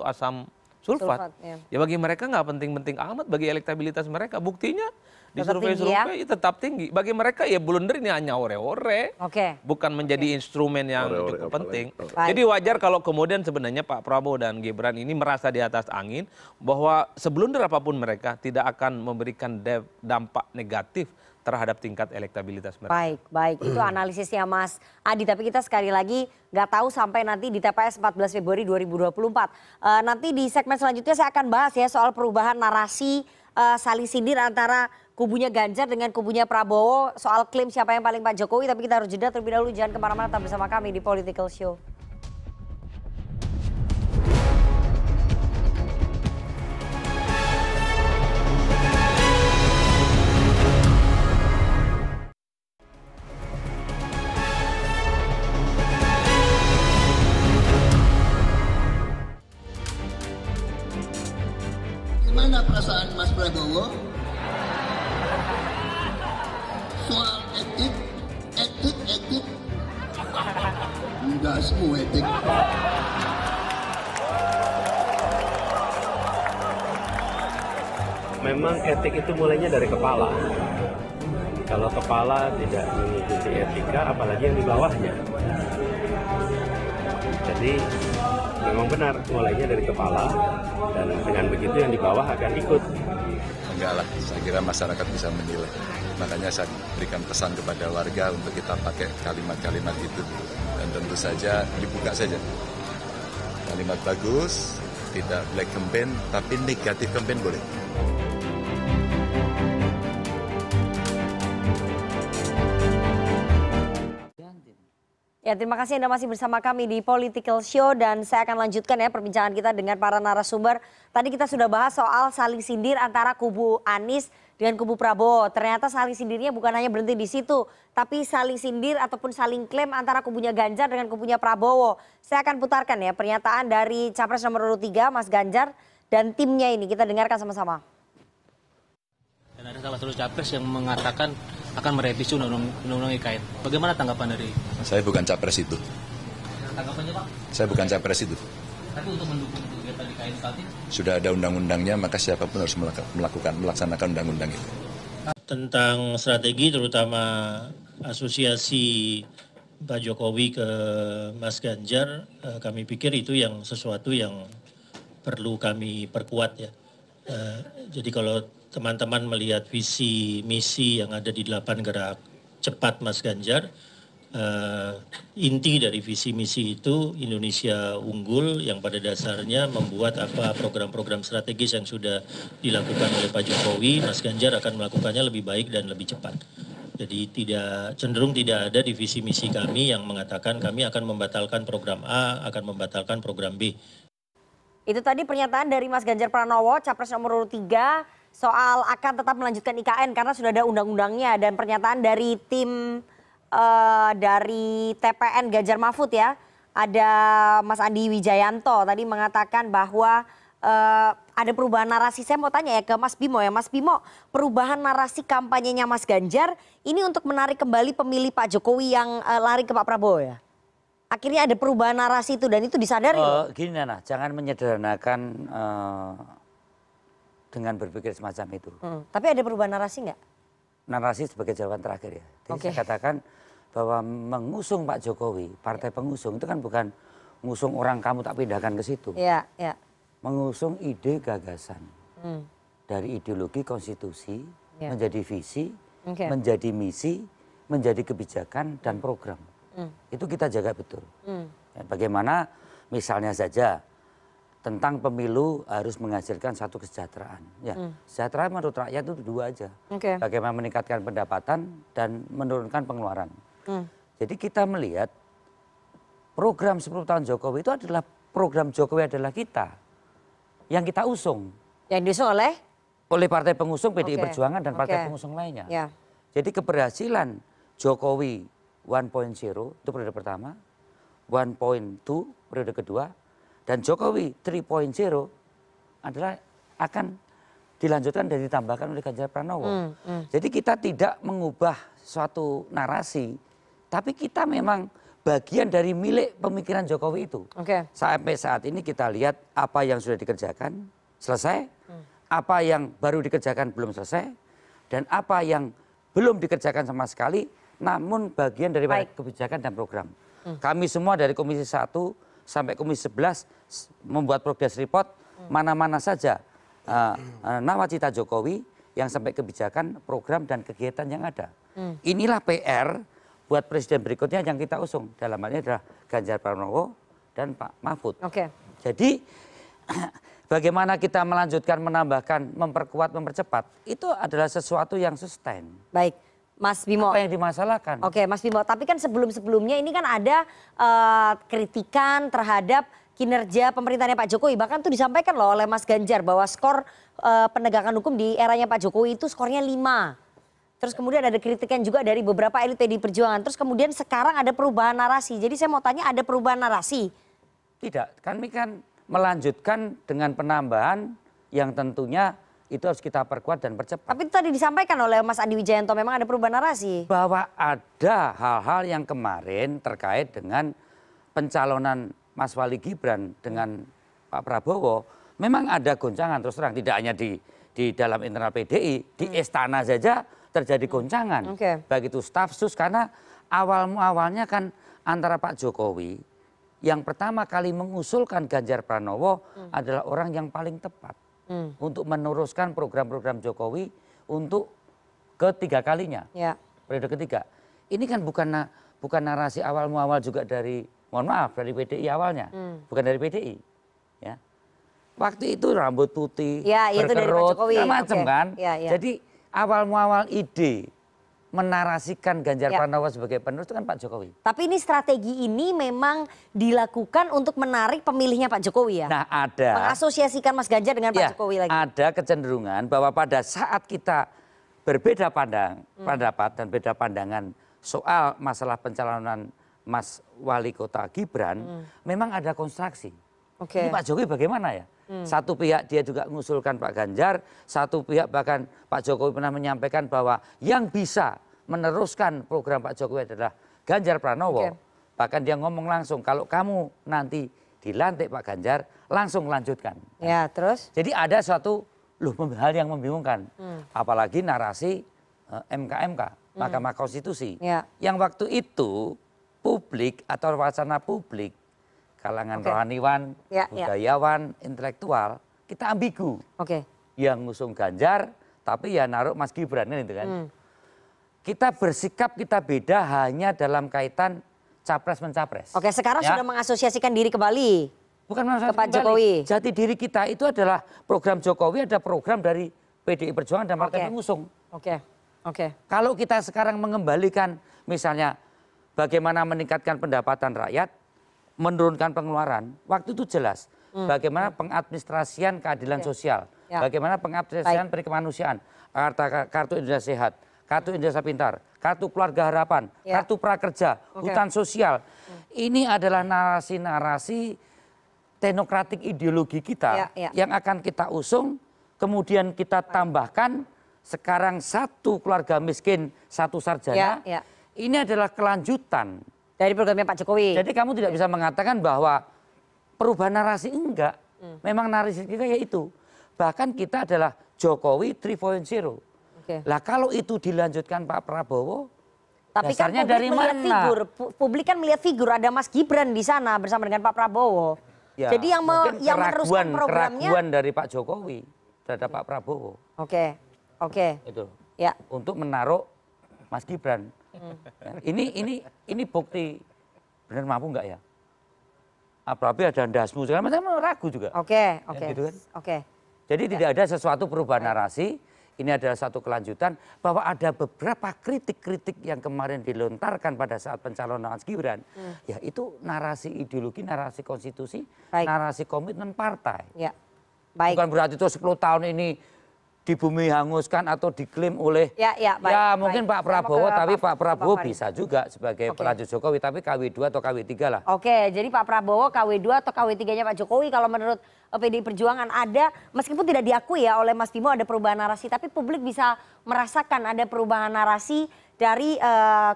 asam sulfat. Ya bagi mereka nggak penting-penting amat, bagi elektabilitas mereka. Buktinya di survei-survei tetap tinggi. Bagi mereka ya blunder ini hanya ore-ore, bukan menjadi instrumen yang cukup penting. Jadi wajar kalau kemudian sebenarnya Pak Prabowo dan Gibran ini merasa di atas angin, bahwa seblunder apapun mereka tidak akan memberikan dampak negatif terhadap tingkat elektabilitas mereka. Baik. Itu analisisnya Mas Adi. Tapi kita sekali lagi nggak tahu sampai nanti di TPS 14 Februari 2024. Nanti di segmen selanjutnya saya akan bahas ya soal perubahan narasi saling sindir antara kubunya Ganjar dengan kubunya Prabowo soal klaim siapa yang paling Pak Jokowi. Tapi kita harus jeda terlebih dahulu. Jangan kemana-mana, tetap bersama kami di Political Show. Gimana perasaan Mas Prabowo soal etik? Enggak semua etik. memang etik itu mulainya dari kepala. Kalau kepala tidak mengikuti etika, apalagi yang di bawahnya. Jadi memang benar mulainya dari kepala, dan dengan begitu yang di bawah akan ikut. Enggak lah, saya kira masyarakat bisa menilai. Makanya saya berikan pesan kepada warga untuk kita pakai kalimat-kalimat itu. Dan tentu saja dibuka saja. Kalimat bagus, tidak black campaign, tapi negatif campaign boleh. Ya, terima kasih Anda masih bersama kami di Political Show dan saya akan lanjutkan ya perbincangan kita dengan para narasumber. Tadi kita sudah bahas soal saling sindir antara kubu Anies dengan kubu Prabowo. Ternyata saling sindirnya bukan hanya berhenti di situ, tapi saling sindir ataupun saling klaim antara kubunya Ganjar dengan kubunya Prabowo. Saya akan putarkan ya pernyataan dari Capres nomor urut 3 Mas Ganjar dan timnya ini, kita dengarkan sama-sama. Dan ada salah satu capres yang mengatakan akan merevisi undang-undang IKN. Bagaimana tanggapan dari? Saya bukan capres itu. Tanggapannya Pak? Saya bukan capres itu. Tapi untuk mendukung kegiatan IKN saat ini? Sudah ada undang-undangnya, maka siapapun harus melaksanakan undang-undang itu. Tentang strategi terutama asosiasi Pak Jokowi ke Mas Ganjar, kami pikir itu yang sesuatu yang perlu kami perkuat ya. Jadi kalau teman-teman melihat visi misi yang ada di 8 gerak cepat Mas Ganjar, inti dari visi misi itu Indonesia unggul yang pada dasarnya membuat apa program-program strategis yang sudah dilakukan oleh Pak Jokowi, Mas Ganjar akan melakukannya lebih baik dan lebih cepat. Jadi cenderung tidak ada di visi misi kami yang mengatakan kami akan membatalkan program A, akan membatalkan program B. Itu tadi pernyataan dari Mas Ganjar Pranowo, Capres nomor urut 3, soal akan tetap melanjutkan IKN karena sudah ada undang-undangnya, dan pernyataan dari tim dari TPN Ganjar Mahfud ya, ada Mas Andi Wijayanto tadi mengatakan bahwa ada perubahan narasi. Saya mau tanya ya ke Mas Bimo ya, Mas Bimo, perubahan narasi kampanyenya Mas Ganjar ini untuk menarik kembali pemilih Pak Jokowi yang lari ke Pak Prabowo ya? Akhirnya ada perubahan narasi itu dan itu disadari loh. Gini Nana, jangan menyederhanakan dengan berpikir semacam itu. Tapi ada perubahan narasi nggak? Narasi sebagai jawaban terakhir ya. Jadi saya katakan bahwa mengusung Pak Jokowi, partai pengusung itu kan bukan mengusung orang kamu tak pindahkan ke situ. Iya, iya. Mengusung ide gagasan. Dari ideologi konstitusi menjadi visi, menjadi misi, menjadi kebijakan dan program. Itu kita jaga betul. Bagaimana misalnya saja tentang pemilu harus menghasilkan satu kesejahteraan. Ya, kesejahteraan menurut rakyat itu dua aja. Bagaimana meningkatkan pendapatan dan menurunkan pengeluaran. Jadi kita melihat program 10 tahun Jokowi itu adalah program Jokowi adalah kita. Yang kita usung. Yang diusung oleh? Oleh partai pengusung PDI Perjuangan dan partai pengusung lainnya. Jadi keberhasilan Jokowi 1.0 itu periode pertama, 1.2 periode kedua, dan Jokowi 3.0 adalah akan dilanjutkan dan ditambahkan oleh Ganjar Pranowo. Jadi kita tidak mengubah suatu narasi, tapi kita memang bagian dari milik pemikiran Jokowi itu. Sampai saat ini kita lihat apa yang sudah dikerjakan, selesai, apa yang baru dikerjakan belum selesai, dan apa yang belum dikerjakan sama sekali, namun bagian dari kebijakan dan program. Kami semua dari Komisi 1 sampai Komisi 11 membuat progress report mana-mana saja nawacita Jokowi yang sampai kebijakan, program dan kegiatan yang ada. Inilah PR buat presiden berikutnya yang kita usung. Dalam hal ini adalah Ganjar Pranowo dan Pak Mahfud. Jadi bagaimana kita melanjutkan, menambahkan, memperkuat, mempercepat, itu adalah sesuatu yang sustain. Baik. Mas Bimo. Apa yang dimasalahkan? Oke, Mas Bimo. Tapi kan sebelum-sebelumnya ini kan ada kritikan terhadap kinerja pemerintahnya Pak Jokowi. Bahkan itu disampaikan loh oleh Mas Ganjar bahwa skor penegakan hukum di eranya Pak Jokowi itu skornya 5. Terus kemudian ada kritikan juga dari beberapa elit PDI Perjuangan. Terus kemudian sekarang ada perubahan narasi. Jadi saya mau tanya, ada perubahan narasi? Tidak, kami kan melanjutkan dengan penambahan yang tentunya itu harus kita perkuat dan percepat. Tapi itu tadi disampaikan oleh Mas Andi Wijayanto, memang ada perubahan narasi. Bahwa ada hal-hal yang kemarin terkait dengan pencalonan Mas Wali Gibran dengan Pak Prabowo, memang ada goncangan terus terang, tidak hanya di di dalam internal PDI, di istana saja terjadi goncangan. Baik itu staf sus, karena awalnya kan antara Pak Jokowi yang pertama kali mengusulkan Ganjar Pranowo adalah orang yang paling tepat untuk meneruskan program-program Jokowi untuk ketiga kalinya, periode ketiga. Ini kan bukan narasi awal muawal juga dari, mohon maaf, dari PDI awalnya, bukan dari PDI. Ya. Waktu itu rambut putih, berkerut, macam kan. Jadi awal muawal ide menarasikan Ganjar Pranowo sebagai penerus itu kan Pak Jokowi. Tapi ini strategi ini memang dilakukan untuk menarik pemilihnya Pak Jokowi ya? Nah ada. Mengasosiasikan Mas Ganjar dengan Pak Jokowi lagi. Ada kecenderungan bahwa pada saat kita berbeda pendapat dan beda pandangan soal masalah pencalonan Mas Wali Kota Gibran, memang ada konstruksi. Ini Pak Jokowi bagaimana ya? Satu pihak dia juga mengusulkan Pak Ganjar, satu pihak bahkan Pak Jokowi pernah menyampaikan bahwa yang bisa meneruskan program Pak Jokowi adalah Ganjar Pranowo. Bahkan dia ngomong langsung, kalau kamu nanti dilantik Pak Ganjar, langsung lanjutkan. Ya, terus? Jadi ada suatu hal yang membingungkan. Apalagi narasi MK, Mahkamah Konstitusi. Yang waktu itu publik atau wacana publik, kalangan rohaniwan, budayawan, intelektual, kita ambigu. Yang ngusung Ganjar, tapi ya naruh Mas Gibran kan itu kan. Kita bersikap kita beda hanya dalam kaitan capres-mencapres. Sekarang sudah mengasosiasikan diri kembali. Bukan ke Pak Jokowi. Jati diri kita itu adalah program Jokowi, ada program dari PDI Perjuangan dan partai pengusung. Kalau kita sekarang mengembalikan misalnya bagaimana meningkatkan pendapatan rakyat, menurunkan pengeluaran, waktu itu jelas. Bagaimana pengadministrasian keadilan sosial, bagaimana pengadministrasian perikemanusiaan, kartu Indonesia Sehat, kartu Indonesia Pintar, kartu Keluarga Harapan, kartu Prakerja, hutan sosial. Ini adalah narasi-narasi teknokratik ideologi kita yang akan kita usung, kemudian kita tambahkan sekarang satu keluarga miskin, satu sarjana. Ini adalah kelanjutan dari programnya Pak Jokowi. Jadi kamu tidak bisa mengatakan bahwa perubahan narasi, enggak. Memang narasi kita yaitu. Bahkan kita adalah Jokowi 3.0. Lah kalau itu dilanjutkan Pak Prabowo, tapi kan publik dari melihat mana? figur, publik kan melihat figur ada Mas Gibran di sana bersama dengan Pak Prabowo. Ya, jadi yang meneruskan programnya keraguan dari Pak Jokowi terhadap Pak Prabowo. Itu. Untuk menaruh Mas Gibran. Ini bukti benar mampu enggak ya? Apalagi ada dasmu segala macam, ragu juga. Gitu kan? Jadi tidak ada sesuatu perubahan narasi. Ini adalah satu kelanjutan bahwa ada beberapa kritik-kritik yang kemarin dilontarkan pada saat pencalonan Mas Gibran. Ya itu narasi ideologi, narasi konstitusi, narasi komitmen partai. Bukan berarti itu 10 tahun ini di bumi hanguskan atau diklaim oleh mungkin Pak Prabowo, tapi Pak Prabowo bisa juga sebagai pelanjut Jokowi, tapi KW2 atau KW3 lah. Jadi Pak Prabowo KW2 atau KW3-nya Pak Jokowi kalau menurut PDI Perjuangan ada, meskipun tidak diakui ya oleh Mas Bimo ada perubahan narasi, tapi publik bisa merasakan ada perubahan narasi dari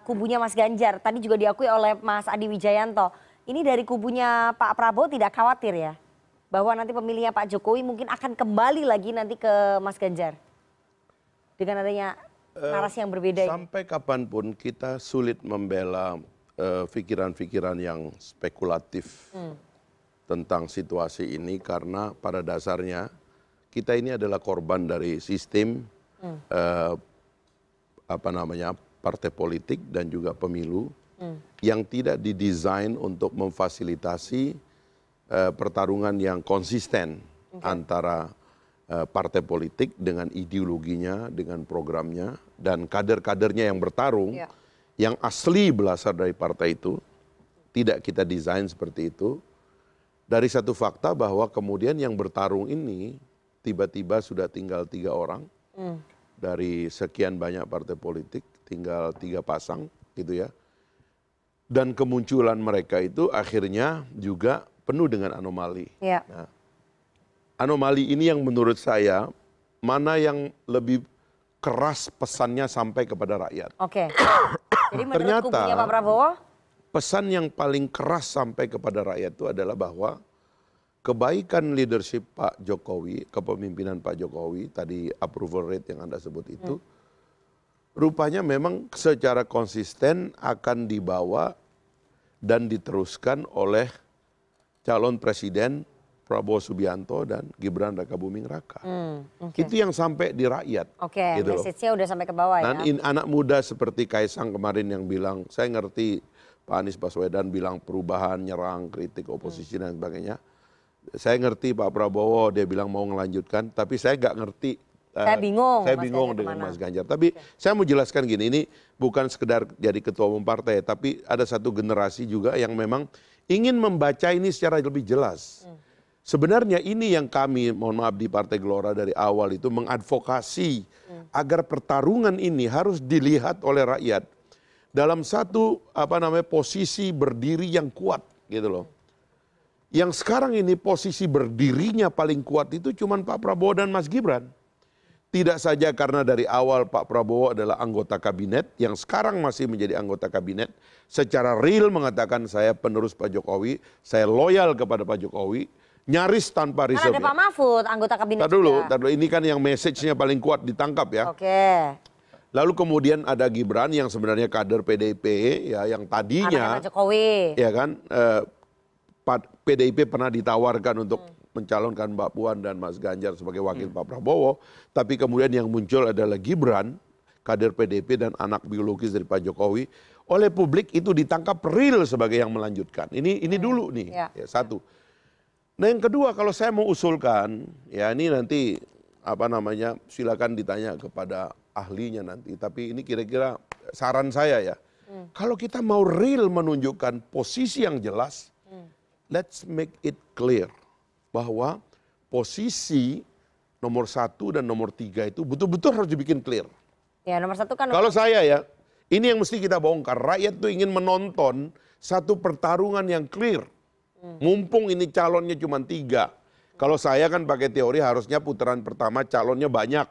kubunya Mas Ganjar. Tadi juga diakui oleh Mas Adi Wijayanto. Ini dari kubunya Pak Prabowo tidak khawatir ya? Bahwa nanti pemilihnya Pak Jokowi mungkin akan kembali lagi nanti ke Mas Ganjar dengan adanya narasi yang berbeda ini. Sampai kapanpun kita sulit membela pikiran-pikiran yang spekulatif tentang situasi ini karena pada dasarnya kita ini adalah korban dari sistem partai politik dan juga pemilu yang tidak didesain untuk memfasilitasi pertarungan yang konsisten antara partai politik dengan ideologinya, dengan programnya, dan kader-kadernya yang bertarung, yang asli berasal dari partai itu, tidak kita desain seperti itu. Dari satu fakta bahwa kemudian yang bertarung ini tiba-tiba sudah tinggal 3 orang, dari sekian banyak partai politik, tinggal 3 pasang gitu ya. Dan kemunculan mereka itu akhirnya juga penuh dengan anomali. Nah, anomali ini yang menurut saya mana yang lebih keras pesannya sampai kepada rakyat. Jadi menurut kubunya Pak Prabowo? Pesan yang paling keras sampai kepada rakyat itu adalah bahwa kebaikan leadership Pak Jokowi, kepemimpinan Pak Jokowi, tadi approval rate yang Anda sebut itu, rupanya memang secara konsisten akan dibawa dan diteruskan oleh calon presiden Prabowo Subianto dan Gibran Rakabuming Raka. Itu yang sampai di rakyat. Gitu message-nya udah sampai ke bawah ya. Dan anak muda seperti Kaisang kemarin yang bilang, saya ngerti Pak Anies Baswedan bilang perubahan, nyerang, kritik oposisi dan sebagainya. Saya ngerti Pak Prabowo, dia bilang mau ngelanjutkan, tapi saya nggak ngerti. Saya bingung. Saya bingung dengan Mas Ganjar. Tapi saya mau jelaskan gini, ini bukan sekedar jadi ketua umum partai, tapi ada satu generasi juga yang memang ingin membaca ini secara lebih jelas. Sebenarnya ini yang kami, mohon maaf di Partai Gelora dari awal itu mengadvokasi agar pertarungan ini harus dilihat oleh rakyat dalam satu posisi berdiri yang kuat gitu loh. Yang sekarang ini posisi berdirinya paling kuat itu cuma Pak Prabowo dan Mas Gibran. Tidak saja karena dari awal Pak Prabowo adalah anggota kabinet, yang sekarang masih menjadi anggota kabinet, secara real mengatakan saya penerus Pak Jokowi, saya loyal kepada Pak Jokowi, nyaris tanpa reserve. Ada Pak Mahfud, anggota kabinet juga. Ini kan yang message-nya paling kuat ditangkap ya. Lalu kemudian ada Gibran yang sebenarnya kader PDIP ya, yang tadinya Pak Jokowi. Ya kan, PDIP pernah ditawarkan untuk mencalonkan Mbak Puan dan Mas Ganjar sebagai wakil Pak Prabowo, tapi kemudian yang muncul adalah Gibran, kader PDIP dan anak biologis dari Pak Jokowi. Oleh publik itu ditangkap real sebagai yang melanjutkan. Ini dulu nih, ya, satu. Nah yang kedua, kalau saya mau usulkan, ya ini nanti silakan ditanya kepada ahlinya nanti. Tapi ini kira-kira saran saya ya. Kalau kita mau real menunjukkan posisi yang jelas, let's make it clear bahwa posisi nomor 1 dan nomor 3 itu betul-betul harus dibikin clear. Ya nomor 1 kan. Kalau saya ya, ini yang mesti kita bongkar. Rakyat tuh ingin menonton satu pertarungan yang clear. Mumpung ini calonnya cuma 3. Kalau saya kan pakai teori harusnya putaran pertama calonnya banyak.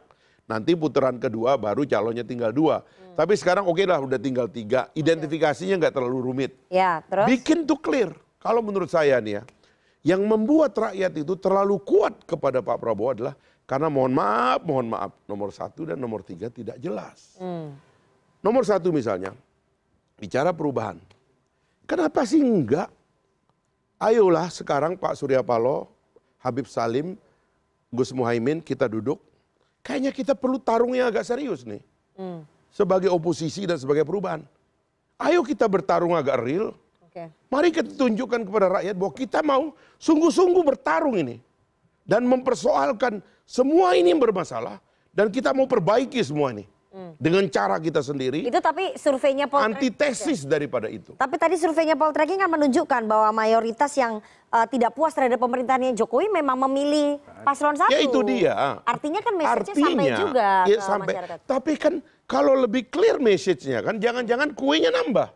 Nanti putaran kedua baru calonnya tinggal 2. Tapi sekarang oke lah udah tinggal 3. Identifikasinya nggak terlalu rumit. Ya, terus? Bikin tuh clear. Kalau menurut saya nih ya, yang membuat rakyat itu terlalu kuat kepada Pak Prabowo adalah karena mohon maaf, nomor 1 dan nomor 3 tidak jelas. Nomor 1 misalnya, bicara perubahan. Kenapa sih enggak? Ayolah sekarang Pak Surya Paloh, Habib Salim, Gus Muhaimin kita duduk. Kayaknya kita perlu tarung yang agak serius nih. Sebagai oposisi dan sebagai perubahan. Ayo kita bertarung agak real. Mari kita tunjukkan kepada rakyat bahwa kita mau sungguh-sungguh bertarung ini. Dan mempersoalkan semua ini yang bermasalah. Dan kita mau perbaiki semua ini. Dengan cara kita sendiri. Itu tapi surveinya antitesis daripada itu. Tapi tadi surveinya Poltreking kan menunjukkan bahwa mayoritas yang tidak puas terhadap pemerintahannya Jokowi memang memilih paslon 1. Ya itu dia. Artinya kan message-nya sampai juga ke masyarakat. Tapi kan kalau lebih clear message-nya kan jangan-jangan kuenya nambah.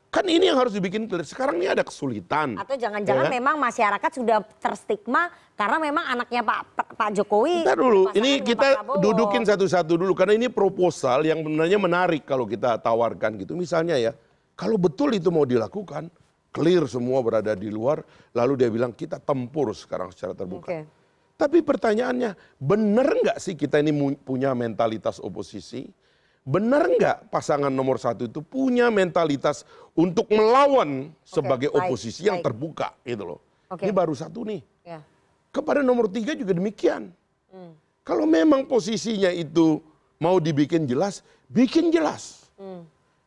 Kan ini yang harus dibikin clear. Sekarang ini ada kesulitan. Atau jangan-jangan memang masyarakat sudah terstigma karena memang anaknya Pak Jokowi. Bentar dulu, ini kita dudukin satu-satu dulu. Karena ini proposal yang sebenarnya menarik kalau kita tawarkan gitu. Misalnya ya, kalau betul itu mau dilakukan, clear semua berada di luar, lalu dia bilang kita tempur sekarang secara terbuka. Tapi pertanyaannya, benar nggak sih kita ini punya mentalitas oposisi? Benar nggak pasangan nomor 1 itu punya mentalitas untuk melawan sebagai oposisi yang terbuka gitu loh. Ini baru 1 nih. Kepada nomor 3 juga demikian. Kalau memang posisinya itu mau dibikin jelas, bikin jelas.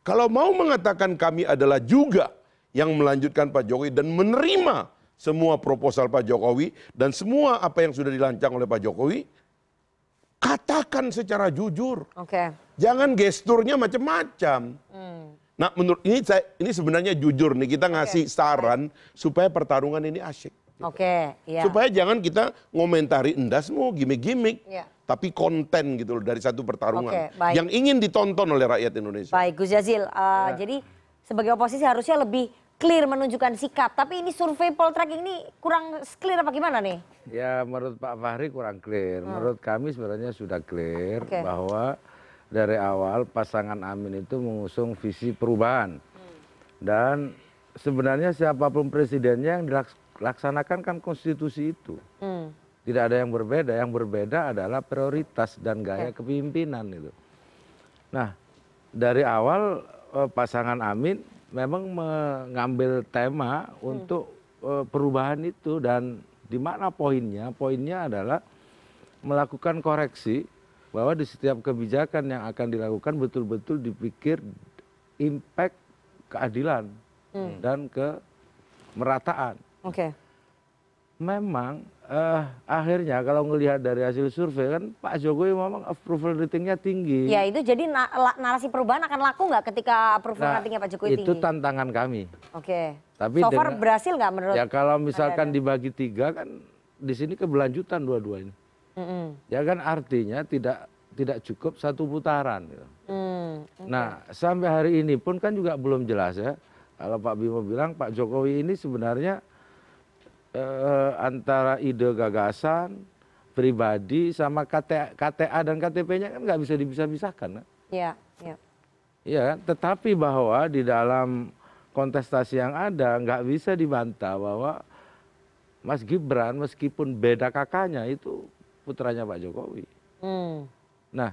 Kalau mau mengatakan kami adalah juga yang melanjutkan Pak Jokowi dan menerima semua proposal Pak Jokowi dan semua apa yang sudah dilancang oleh Pak Jokowi, katakan secara jujur. Jangan gesturnya macam-macam. Nah, menurut ini sebenarnya jujur nih, kita ngasih saran supaya pertarungan ini asyik. Supaya jangan kita ngomentari endasmu, gimmick-gimmick, tapi konten gitu loh dari satu pertarungan yang ingin ditonton oleh rakyat Indonesia. Baik, Gus Jazil. Jadi sebagai oposisi harusnya lebih clear menunjukkan sikap, tapi ini survei Poltreking ini kurang clear apa gimana nih? Ya menurut Pak Fahri kurang clear, menurut kami sebenarnya sudah clear bahwa dari awal pasangan Amin itu mengusung visi perubahan. Dan sebenarnya siapapun presidennya yang laksanakan kan konstitusi itu. Tidak ada yang berbeda adalah prioritas dan gaya kepemimpinan itu. Nah, dari awal pasangan Amin memang mengambil tema untuk perubahan itu, dan di mana poinnya? Poinnya adalah melakukan koreksi bahwa di setiap kebijakan yang akan dilakukan betul-betul dipikir impact keadilan dan kemerataan. Memang akhirnya kalau ngelihat dari hasil survei kan Pak Jokowi memang approval ratingnya tinggi. Ya itu jadi narasi perubahan akan laku nggak ketika approval ratingnya Pak Jokowi tinggi? Itu tantangan kami. Tapi so far berhasil nggak menurut? Ya kalau misalkan dibagi 3 kan di sini keberlanjutan dua-dua ini. Ya kan artinya tidak cukup 1 putaran. Gitu. Nah sampai hari ini pun kan juga belum jelas ya. Kalau Pak Bimo bilang Pak Jokowi ini sebenarnya antara ide gagasan, pribadi sama KTA dan KTP-nya kan nggak bisa dipisah-pisahkan. Iya. Iya kan? Tetapi bahwa di dalam kontestasi yang ada nggak bisa dibantah bahwa Mas Gibran meskipun beda kakaknya itu putranya Pak Jokowi. Nah,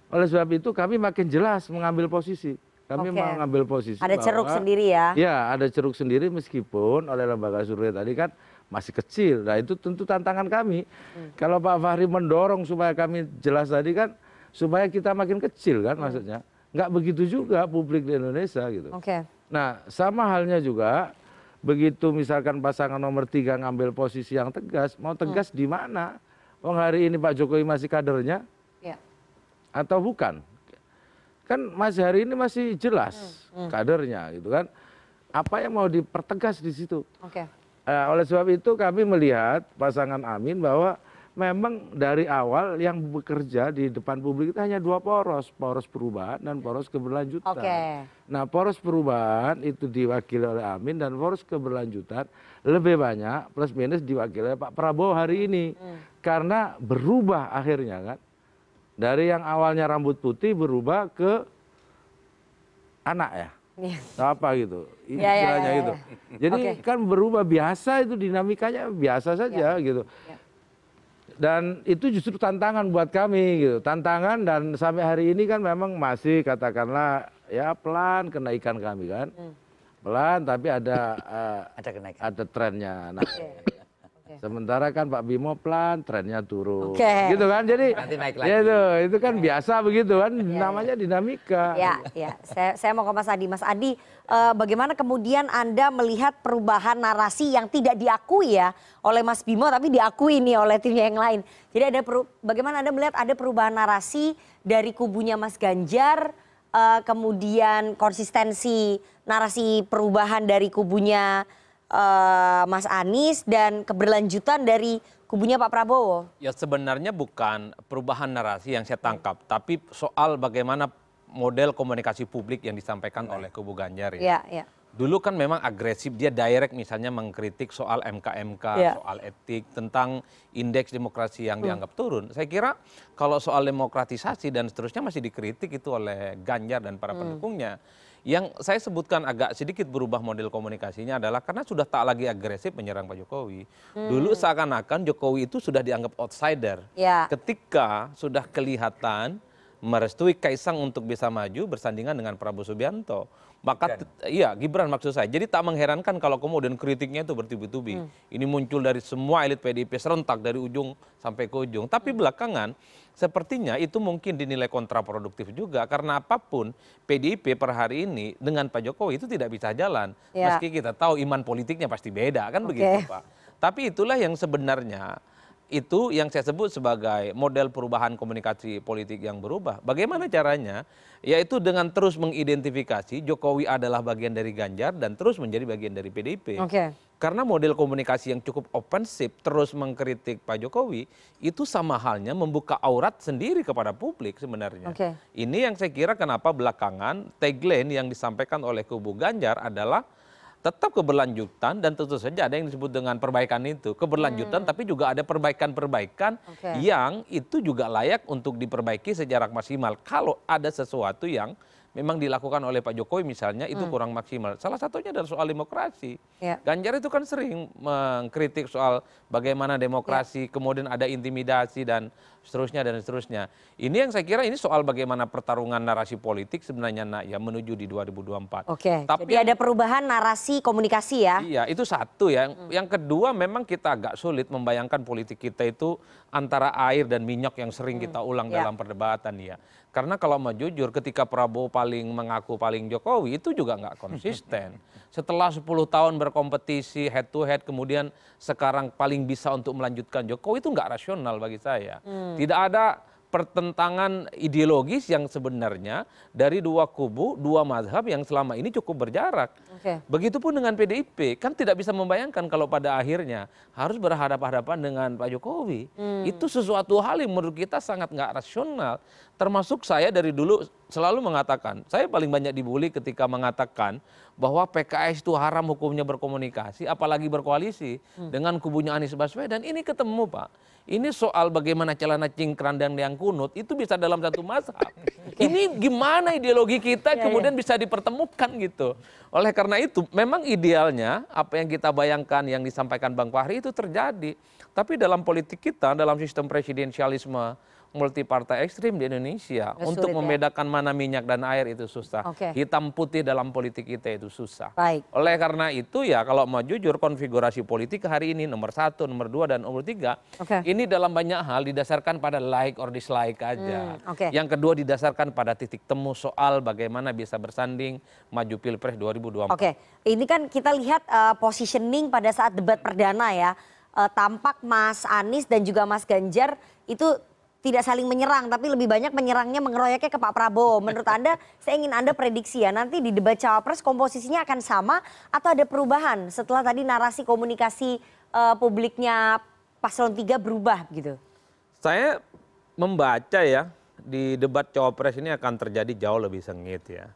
oleh sebab itu kami makin jelas mengambil posisi. Kami mengambil posisi ada ceruk sendiri ya? Ya, ada ceruk sendiri meskipun oleh lembaga survei tadi kan masih kecil. Nah itu tentu tantangan kami. Kalau Pak Fahri mendorong supaya kami jelas tadi kan, supaya kita makin kecil kan maksudnya. Nggak begitu juga publik di Indonesia gitu. Nah sama halnya juga, begitu misalkan pasangan nomor 3 ngambil posisi yang tegas, mau tegas di mana? Wong hari ini Pak Jokowi masih kadernya? Atau bukan? Kan masih hari ini masih jelas kadernya gitu kan. Apa yang mau dipertegas di situ? Oleh sebab itu kami melihat pasangan Amin bahwa memang dari awal yang bekerja di depan publik itu hanya 2 poros, poros perubahan dan poros keberlanjutan. Nah poros perubahan itu diwakili oleh Amin dan poros keberlanjutan lebih banyak plus minus diwakili oleh Pak Prabowo hari ini. Karena berubah akhirnya kan. Dari yang awalnya rambut putih berubah ke anak ya. Apa gitu istilahnya gitu. Jadi kan berubah biasa, itu dinamikanya biasa saja gitu. Dan itu justru tantangan buat kami gitu. Tantangan, dan sampai hari ini kan memang masih katakanlah ya pelan kenaikan kami kan. Pelan tapi ada trennya. Nah, sementara kan Pak Bimo pelan, trennya turun, gitu kan? Jadi ya itu kan biasa begitu kan, namanya dinamika. Ya. Saya mau ke Mas Adi. Mas Adi, bagaimana kemudian Anda melihat perubahan narasi yang tidak diakui ya oleh Mas Bimo, tapi diakui nih oleh timnya yang lain. Jadi bagaimana Anda melihat ada perubahan narasi dari kubunya Mas Ganjar, kemudian konsistensi narasi perubahan dari kubunya Mas Anies dan keberlanjutan dari kubunya Pak Prabowo? Ya sebenarnya bukan perubahan narasi yang saya tangkap, tapi soal bagaimana model komunikasi publik yang disampaikan oleh kubu Ganjar ya. Dulu kan memang agresif, dia direct misalnya mengkritik soal MK-MK, soal etik, tentang indeks demokrasi yang dianggap turun. Saya kira kalau soal demokratisasi dan seterusnya masih dikritik itu oleh Ganjar dan para pendukungnya. Yang saya sebutkan agak sedikit berubah model komunikasinya adalah karena sudah tak lagi agresif menyerang Pak Jokowi. Dulu seakan-akan Jokowi itu sudah dianggap outsider. Ketika sudah kelihatan merestui Kaisang untuk bisa maju bersandingan dengan Prabowo Subianto. Maka Gibran maksud saya. Jadi tak mengherankan kalau kemudian kritiknya itu bertubi-tubi. Ini muncul dari semua elit PDIP serentak dari ujung sampai ke ujung. Tapi belakangan sepertinya itu mungkin dinilai kontraproduktif juga, karena apapun PDIP per hari ini dengan Pak Jokowi itu tidak bisa jalan. Meski kita tahu iman politiknya pasti beda kan begitu Pak. Tapi itulah yang sebenarnya itu yang saya sebut sebagai model perubahan komunikasi politik yang berubah. Bagaimana caranya? Yaitu dengan terus mengidentifikasi Jokowi adalah bagian dari Ganjar dan terus menjadi bagian dari PDIP. Karena model komunikasi yang cukup ofensif terus mengkritik Pak Jokowi itu sama halnya membuka aurat sendiri kepada publik sebenarnya. Ini yang saya kira kenapa belakangan tagline yang disampaikan oleh kubu Ganjar adalah tetap keberlanjutan, dan tentu saja ada yang disebut dengan perbaikan itu. Keberlanjutan tapi juga ada perbaikan-perbaikan yang itu juga layak untuk diperbaiki secara maksimal. Kalau ada sesuatu yang memang dilakukan oleh Pak Jokowi misalnya itu kurang maksimal. Salah satunya adalah soal demokrasi. Ganjar itu kan sering mengkritik soal bagaimana demokrasi, kemudian ada intimidasi dan seterusnya. Ini yang saya kira ini soal bagaimana pertarungan narasi politik sebenarnya menuju di 2024. Tapi jadi ada perubahan narasi komunikasi ya. Iya, itu satu ya. Yang kedua memang kita agak sulit membayangkan politik kita itu antara air dan minyak yang sering kita ulang dalam perdebatan ya. Karena kalau mau jujur ketika Prabowo mengaku paling Jokowi itu juga nggak konsisten. Setelah 10 tahun berkompetisi head to head kemudian sekarang paling bisa untuk melanjutkan Jokowi itu nggak rasional bagi saya. Tidak ada pertentangan ideologis yang sebenarnya dari dua kubu, dua mazhab yang selama ini cukup berjarak. Begitupun dengan PDIP, kan tidak bisa membayangkan kalau pada akhirnya harus berhadapan-hadapan dengan Pak Jokowi. Itu sesuatu hal yang menurut kita sangat nggak rasional. Termasuk saya dari dulu selalu mengatakan, saya paling banyak dibully ketika mengatakan bahwa PKS itu haram hukumnya berkomunikasi, apalagi berkoalisi dengan kubunya Anies Baswedan. Ini ketemu Pak. Ini soal bagaimana celana cingkrang dan yang kunut itu bisa dalam satu mazhab. Ini gimana ideologi kita kemudian bisa dipertemukan gitu. Oleh karena itu memang idealnya apa yang kita bayangkan yang disampaikan Bang Fahri itu terjadi. Tapi dalam politik kita, dalam sistem presidensialisme multi partai ekstrim di Indonesia untuk membedakan mana minyak dan air itu susah. Hitam putih dalam politik kita itu susah. Oleh karena itu ya kalau mau jujur konfigurasi politik hari ini nomor 1, nomor 2 dan nomor 3 ini dalam banyak hal didasarkan pada like or dislike aja. Yang kedua didasarkan pada titik temu soal bagaimana bisa bersanding maju Pilpres 2024. Ini kan kita lihat positioning pada saat debat perdana ya. Tampak Mas Anies dan juga Mas Ganjar itu tidak saling menyerang, tapi lebih banyak menyerangnya, mengeroyoknya ke Pak Prabowo. Menurut Anda, saya ingin Anda prediksi ya, nanti di debat Cawapres komposisinya akan sama atau ada perubahan setelah tadi narasi komunikasi publiknya Paslon 3 berubah gitu? Saya membaca ya, di debat Cawapres ini akan terjadi jauh lebih sengit ya.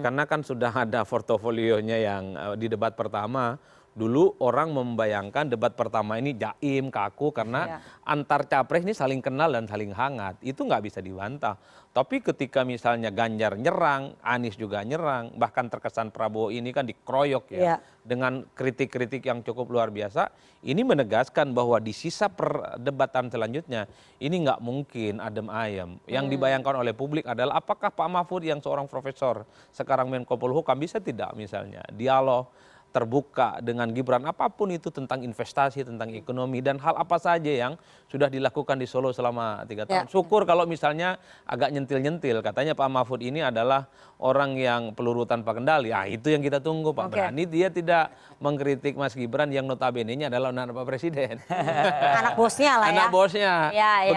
Karena kan sudah ada portofolionya yang di debat pertama. Dulu orang membayangkan debat pertama ini jaim, kaku karena antar capres ini saling kenal dan saling hangat. Itu nggak bisa dibantah. Tapi ketika misalnya Ganjar nyerang, Anies juga nyerang, bahkan terkesan Prabowo ini kan dikeroyok ya. Dengan kritik-kritik yang cukup luar biasa, ini menegaskan bahwa di sisa perdebatan selanjutnya, ini nggak mungkin adem ayem. Yang dibayangkan oleh publik adalah apakah Pak Mahfud yang seorang profesor, sekarang Menko Polhukam bisa tidak misalnya dialog, terbuka dengan Gibran apapun itu tentang investasi, tentang ekonomi dan hal apa saja yang sudah dilakukan di Solo selama 3 tahun. Syukur kalau misalnya agak nyentil-nyentil, katanya Pak Mahfud ini adalah orang yang peluru tanpa kendali. Itu yang kita tunggu Pak. Berani dia tidak mengkritik Mas Gibran yang notabene-nya adalah anak Pak Presiden. Anak bosnya lah ya. Anak bosnya.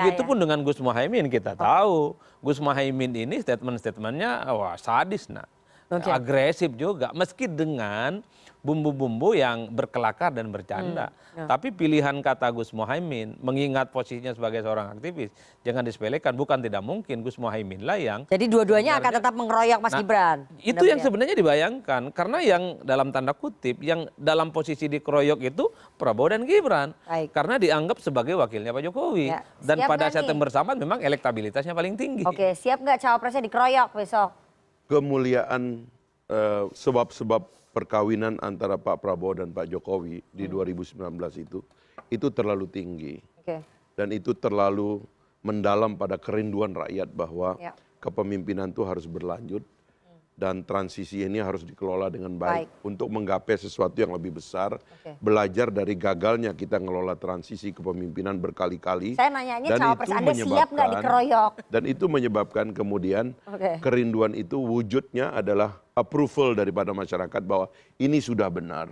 Begitupun dengan Gus Muhaimin kita tahu. Gus Muhaimin ini statement-statementnya sadis agresif juga meski dengan bumbu-bumbu yang berkelakar dan bercanda. Tapi pilihan kata Gus Muhaimin, mengingat posisinya sebagai seorang aktivis, jangan disepelekan, bukan tidak mungkin Gus Muhaimin lah yang... Jadi dua-duanya akan tetap mengeroyok Mas Gibran? Itu yang sebenarnya dibayangkan, karena yang dalam tanda kutip, yang dalam posisi dikeroyok itu Prabowo dan Gibran. Karena dianggap sebagai wakilnya Pak Jokowi. Dan pada saat yang bersamaan memang elektabilitasnya paling tinggi. Siap nggak cawapresnya dikeroyok besok? Kemuliaan sebab-sebab perkawinan antara Pak Prabowo dan Pak Jokowi di 2019 itu terlalu tinggi. Dan itu terlalu mendalam pada kerinduan rakyat bahwa kepemimpinan itu harus berlanjut dan transisi ini harus dikelola dengan baik untuk menggapai sesuatu yang lebih besar, belajar dari gagalnya kita ngelola transisi kepemimpinan berkali-kali. Saya nanyanya cawapres Anda siap nggak dikeroyok? Dan itu menyebabkan kemudian kerinduan itu wujudnya adalah approval daripada masyarakat bahwa ini sudah benar.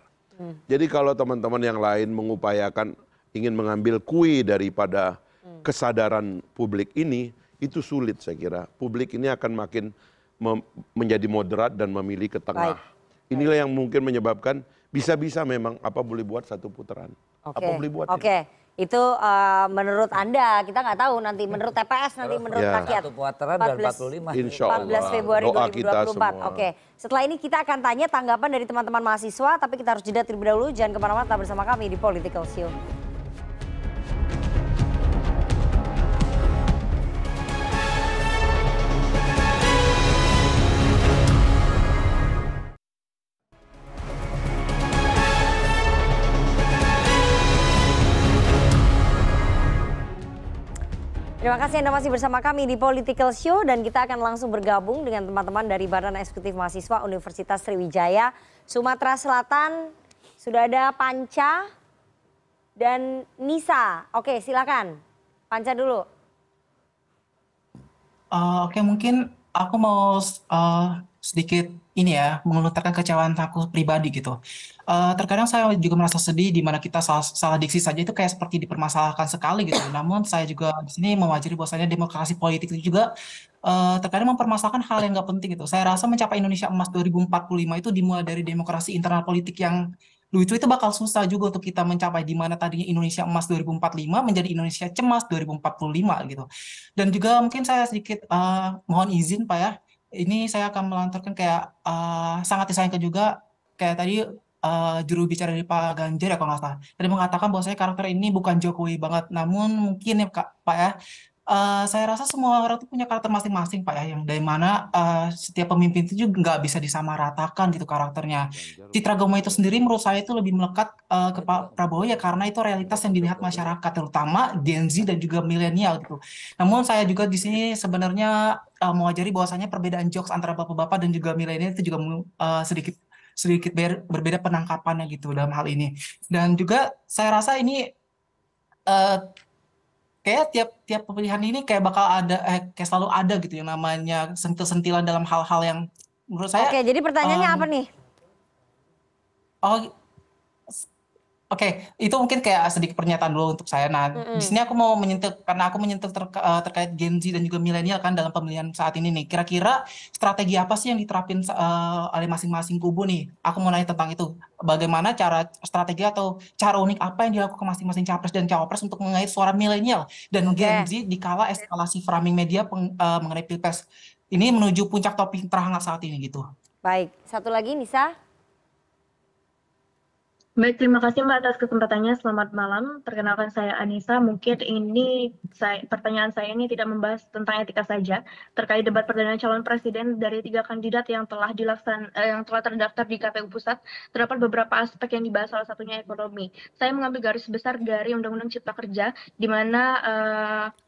Jadi kalau teman-teman yang lain mengupayakan ingin mengambil kui daripada kesadaran publik ini, itu sulit saya kira. Publik ini akan makin menjadi moderat dan memilih ke tengah. Inilah yang mungkin menyebabkan bisa-bisa memang apa boleh buat satu putaran. Apa boleh buat itu menurut Anda, kita nggak tahu nanti menurut TPS, nanti menurut rakyat. Satu putaran dan 45. Insya Allah. 14 Februari 2024. Setelah ini kita akan tanya tanggapan dari teman-teman mahasiswa, tapi kita harus jeda terlebih dahulu. Jangan kemana-mana, tetap bersama kami di Political Show. Terima kasih Anda masih bersama kami di Political Show dan kita akan langsung bergabung dengan teman-teman dari Badan Eksekutif Mahasiswa Universitas Sriwijaya Sumatera Selatan. Sudah ada Panca dan Nisa. Oke, silakan. Panca dulu. Oke, mungkin aku mau sedikit ini ya, melontarkan kecewaan aku pribadi gitu. Terkadang saya juga merasa sedih di mana kita salah diksi saja itu kayak seperti dipermasalahkan sekali gitu. Namun saya juga di sini mewajari bahwasanya demokrasi politik itu juga terkadang mempermasalahkan hal yang nggak penting gitu. Saya rasa mencapai Indonesia Emas 2045 itu dimulai dari demokrasi internal politik yang lucu itu bakal susah juga untuk kita mencapai di mana tadinya Indonesia Emas 2045 menjadi Indonesia Cemas 2045 gitu. Dan juga mungkin saya sedikit mohon izin Pak ya. Ini saya akan melontarkan kayak sangat disayangkan juga kayak tadi juru bicara dari Pak Ganjar ya kalau nggak salah. Tadi mengatakan bahwa saya karakter ini bukan Jokowi banget. Namun mungkin ya Pak ya, saya rasa semua orang itu punya karakter masing-masing Pak ya. Yang dari mana setiap pemimpin itu juga nggak bisa disamaratakan gitu karakternya. Citra Goma itu sendiri menurut saya itu lebih melekat ke Pak Prabowo ya karena itu realitas yang dilihat masyarakat terutama Gen Z dan juga milenial gitu. Namun saya juga di sini sebenarnya mewajari bahwasanya perbedaan jokes antara bapak-bapak dan juga milenial itu juga sedikit berbeda penangkapannya gitu dalam hal ini. Dan juga saya rasa ini kayak tiap pemilihan ini kayak bakal ada kayak selalu ada gitu yang namanya sentil-sentilan dalam hal-hal yang menurut saya. Oke, jadi pertanyaannya apa nih? Oke, itu mungkin kayak sedikit pernyataan dulu untuk saya. Nah, di sini aku mau menyentuh karena aku menyentuh terkait Gen Z dan juga milenial kan dalam pemilihan saat ini nih. Kira-kira strategi apa sih yang diterapin oleh masing-masing kubu nih? Aku mau nanya tentang itu. Bagaimana strategi atau cara unik apa yang dilakukan masing-masing capres dan cawapres untuk mengait suara milenial dan Gen Z di kala eskalasi framing media mengenai Pilpres ini menuju puncak topik terhangat saat ini gitu. Baik, satu lagi Nisa. Baik, terima kasih Mbak atas kesempatannya. Selamat malam. Perkenalkan saya Anissa. Mungkin pertanyaan saya ini tidak membahas tentang etika saja terkait debat perdana calon presiden dari 3 kandidat yang telah terdaftar di KPU Pusat. Terdapat beberapa aspek yang dibahas, salah satunya ekonomi. Saya mengambil garis besar dari Undang-Undang Cipta Kerja, di mana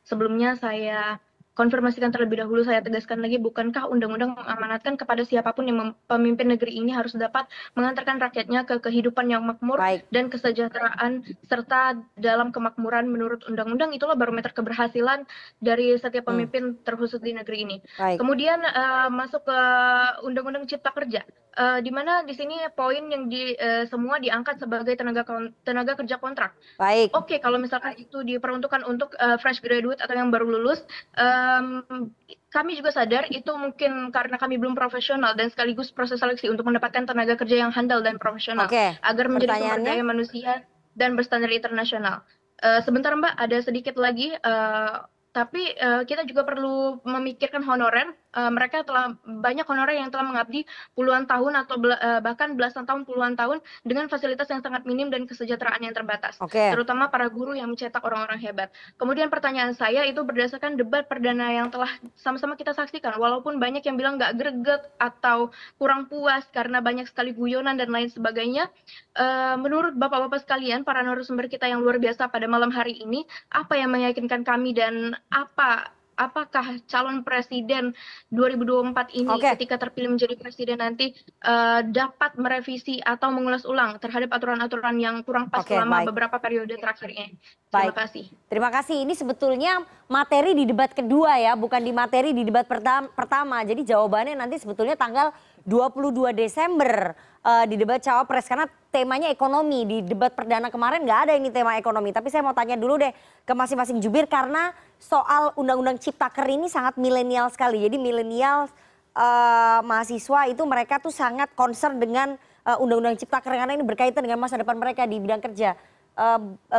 sebelumnya saya konfirmasikan terlebih dahulu, saya tegaskan lagi, bukankah undang-undang mengamanatkan kepada siapapun yang pemimpin negeri ini harus dapat mengantarkan rakyatnya ke kehidupan yang makmur dan kesejahteraan, serta dalam kemakmuran menurut undang-undang itulah barometer keberhasilan dari setiap pemimpin terkhusus di negeri ini. Kemudian masuk ke Undang-Undang Cipta Kerja, di mana di sini poin yang semua diangkat sebagai tenaga kerja kontrak. Oke, kalau misalkan itu diperuntukkan untuk fresh graduate atau yang baru lulus, kami juga sadar itu mungkin karena kami belum profesional dan sekaligus proses seleksi untuk mendapatkan tenaga kerja yang handal dan profesional agar menjadi sumber daya manusia dan berstandar internasional. Sebentar Mbak, ada sedikit lagi, tapi kita juga perlu memikirkan honorer. Mereka telah banyak honorer yang telah mengabdi puluhan tahun atau bahkan belasan tahun, puluhan tahun dengan fasilitas yang sangat minim dan kesejahteraan yang terbatas. Terutama para guru yang mencetak orang-orang hebat. Kemudian pertanyaan saya itu berdasarkan debat perdana yang telah sama-sama kita saksikan. Walaupun banyak yang bilang nggak greget atau kurang puas karena banyak sekali guyonan dan lain sebagainya. Menurut bapak-bapak sekalian, para narasumber kita yang luar biasa pada malam hari ini, apa yang meyakinkan kami dan apakah calon presiden 2024 ini ketika terpilih menjadi presiden nanti dapat merevisi atau mengulas ulang terhadap aturan-aturan yang kurang pas selama beberapa periode terakhir ini. Terima kasih. Terima kasih. Ini sebetulnya materi di debat kedua ya, bukan di materi di debat pertama. Jadi jawabannya nanti sebetulnya tanggal 22 Desember di debat cawapres karena temanya ekonomi. Di debat perdana kemarin nggak ada ini tema ekonomi. Tapi saya mau tanya dulu deh ke masing-masing jubir karena soal Undang-Undang Ciptaker ini sangat milenial sekali. Jadi milenial mahasiswa itu mereka tuh sangat concern dengan Undang-Undang Ciptaker karena ini berkaitan dengan masa depan mereka di bidang kerja.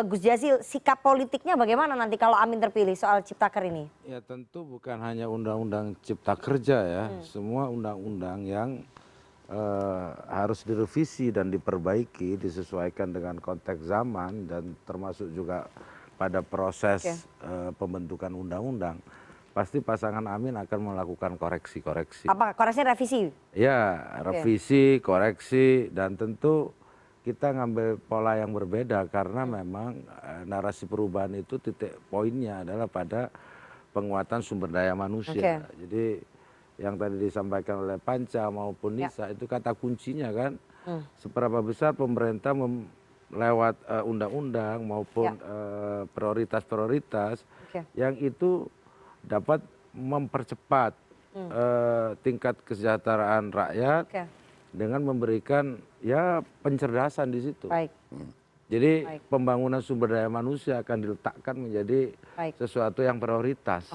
Gus Jazil, sikap politiknya bagaimana nanti kalau Amin terpilih soal Ciptaker ini? Ya tentu bukan hanya Undang-Undang Cipta Kerja ya, semua undang-undang yang harus direvisi dan diperbaiki, disesuaikan dengan konteks zaman dan termasuk juga pada proses pembentukan undang-undang. Pasti pasangan Amin akan melakukan koreksi-koreksi. Apa koreksinya revisi? Ya, revisi, koreksi, dan tentu kita ngambil pola yang berbeda karena memang narasi perubahan itu titik poinnya adalah pada penguatan sumber daya manusia. Jadi yang tadi disampaikan oleh Panca maupun Nisa itu kata kuncinya kan, seberapa besar pemerintah lewat undang-undang maupun prioritas-prioritas yang itu dapat mempercepat tingkat kesejahteraan rakyat dengan memberikan ya pencerdasan di situ. Jadi pembangunan sumber daya manusia akan diletakkan menjadi sesuatu yang prioritas.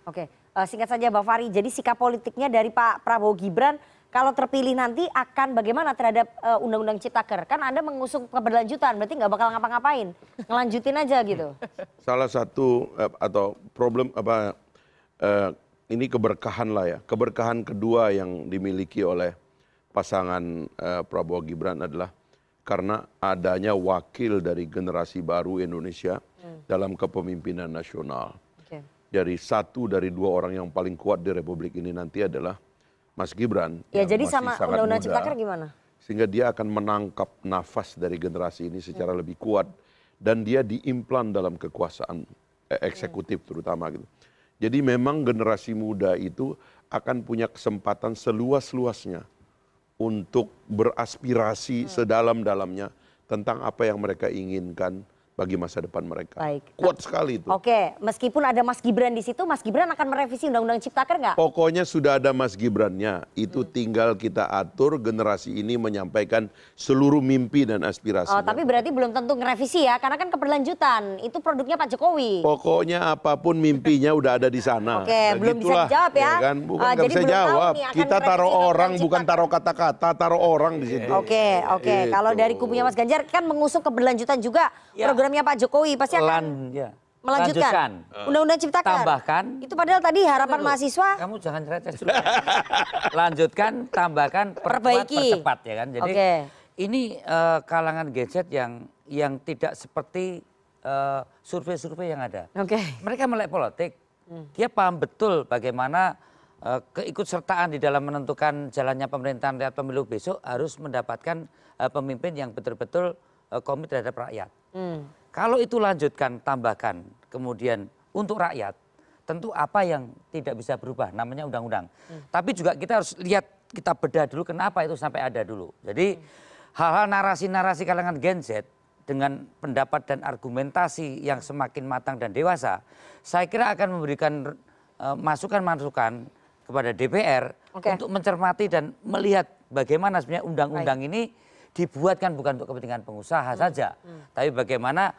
Oke. Singkat saja Bang Fahri, jadi sikap politiknya dari Pak Prabowo Gibran kalau terpilih nanti akan bagaimana terhadap Undang-Undang Ciptaker? Kan Anda mengusung keberlanjutan, berarti nggak bakal ngapa-ngapain, ngelanjutin aja gitu. Salah satu atau problem ini keberkahan lah ya. Keberkahan kedua yang dimiliki oleh pasangan Prabowo Gibran adalah karena adanya wakil dari generasi baru Indonesia dalam kepemimpinan nasional. Dari dua orang yang paling kuat di Republik ini nanti adalah Mas Gibran. Ya jadi sama Undang-Undang Ciptaker gimana? Sehingga dia akan menangkap nafas dari generasi ini secara lebih kuat dan dia diimplan dalam kekuasaan eksekutif terutama gitu. Jadi memang generasi muda itu akan punya kesempatan seluas-luasnya untuk beraspirasi sedalam-dalamnya tentang apa yang mereka inginkan bagi masa depan mereka. Kuat sekali itu. Oke, meskipun ada Mas Gibran di situ, Mas Gibran akan merevisi Undang-Undang Ciptaker nggak? Pokoknya sudah ada Mas Gibrannya. Itu tinggal kita atur generasi ini menyampaikan seluruh mimpi dan aspirasi. Oh, tapi berarti belum tentu ngerevisi ya, karena kan keberlanjutan. Itu produknya Pak Jokowi. Pokoknya apapun mimpinya udah ada di sana. Oke, belum bisa dijawab ya. Kan? Bukan nggak bisa jawab. Kita taruh orang, bukan taruh kata-kata, taruh orang di situ. Oke. Kalau dari kubunya Mas Ganjar kan mengusung keberlanjutan juga. Programnya Pak Jokowi pasti akan melanjutkan Undang-Undang Ciptaker. Tambahkan. Itu padahal tadi harapan mahasiswa. Kamu jangan cerita dulu. Lanjutkan, tambahkan, percepat ya kan. Jadi ini kalangan gadget yang tidak seperti survei-survei yang ada. Mereka melek politik. Dia paham betul bagaimana keikutsertaan di dalam menentukan jalannya pemerintahan lewat pemilu besok harus mendapatkan pemimpin yang betul-betul komit terhadap rakyat. Kalau itu lanjutkan, tambahkan, kemudian untuk rakyat, tentu apa yang tidak bisa berubah, namanya undang-undang. Tapi juga kita harus lihat, kita bedah dulu kenapa itu sampai ada dulu. Jadi hal-hal narasi-narasi kalangan Gen Z dengan pendapat dan argumentasi yang semakin matang dan dewasa, saya kira akan memberikan masukan-masukan kepada DPR untuk mencermati dan melihat bagaimana sebenarnya undang-undang ini dibuatkan bukan untuk kepentingan pengusaha saja, tapi bagaimana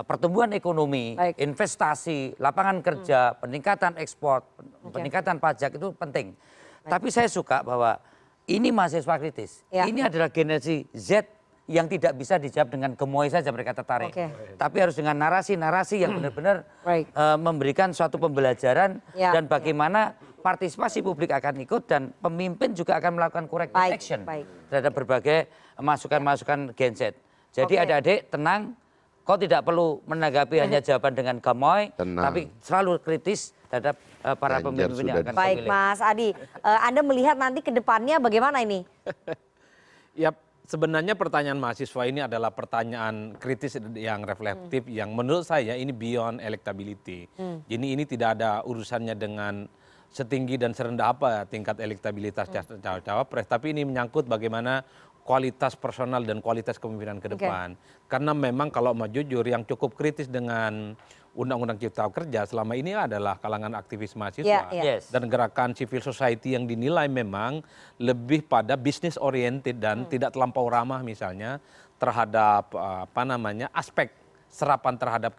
pertumbuhan ekonomi, investasi, lapangan kerja, peningkatan ekspor, peningkatan pajak itu penting. Tapi saya suka bahwa ini mahasiswa kritis. Ini adalah generasi Z yang tidak bisa dijawab dengan gemoy saja mereka tertarik. Tapi harus dengan narasi-narasi yang benar-benar memberikan suatu pembelajaran dan bagaimana partisipasi publik akan ikut dan pemimpin juga akan melakukan corrective action terhadap berbagai masukan-masukan Gen Z. Jadi adik-adik tenang, kau tidak perlu menanggapi hanya jawaban dengan gemoy, tapi selalu kritis terhadap para pemimpin yang akan terpilih. Baik Mas Adi, Anda melihat nanti ke depannya bagaimana ini? Ya sebenarnya pertanyaan mahasiswa ini adalah pertanyaan kritis yang reflektif yang menurut saya ini beyond electability. Jadi ini tidak ada urusannya dengan setinggi dan serendah apa tingkat elektabilitas cawapres, tapi ini menyangkut bagaimana kualitas personal dan kualitas kepemimpinan ke depan. Karena memang kalau mau jujur yang cukup kritis dengan Undang-Undang Cipta Kerja selama ini adalah kalangan aktivis mahasiswa dan gerakan civil society yang dinilai memang lebih pada bisnis oriented dan tidak terlampau ramah misalnya terhadap aspek serapan terhadap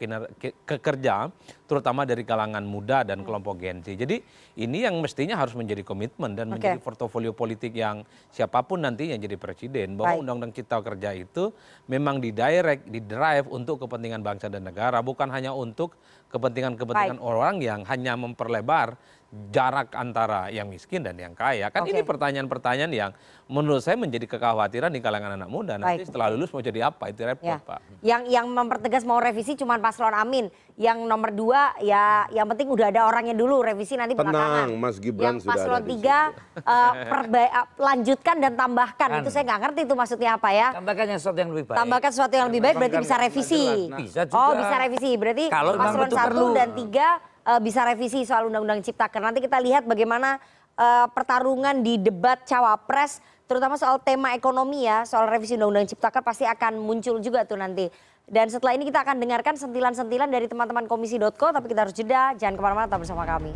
kerja terutama dari kalangan muda dan kelompok Gen Z. Jadi ini yang mestinya harus menjadi komitmen dan menjadi portofolio politik yang siapapun nantinya jadi presiden bahwa Undang-Undang Cipta Kerja itu memang didrive untuk kepentingan bangsa dan negara, bukan hanya untuk kepentingan-kepentingan orang yang hanya memperlebar jarak antara yang miskin dan yang kaya. Kan ini pertanyaan-pertanyaan yang menurut saya menjadi kekhawatiran di kalangan anak muda. Nanti setelah lulus mau jadi apa? Itu repot, Pak. Yang mempertegas mau revisi cuma Paslon Amin. Yang nomor 2 ya yang penting udah ada orangnya dulu, revisi nanti belakangan. Tenang, Mas Gibran yang sudah Paslon 3 lanjutkan dan tambahkan. Itu saya nggak ngerti itu maksudnya apa ya. Tambahkan yang sesuatu yang lebih baik. Tambahkan sesuatu yang lebih baik berarti bisa revisi. Bisa juga. Oh bisa revisi, berarti kalau Paslon 1 dan 3 bisa revisi soal Undang-Undang Ciptaker. Nanti kita lihat bagaimana pertarungan di debat cawapres, terutama soal tema ekonomi ya, soal revisi Undang-Undang Ciptaker pasti akan muncul juga tuh nanti. Dan setelah ini kita akan dengarkan sentilan-sentilan dari teman-teman komisi.co, tapi kita harus jeda, jangan kemana-mana, tetap bersama kami.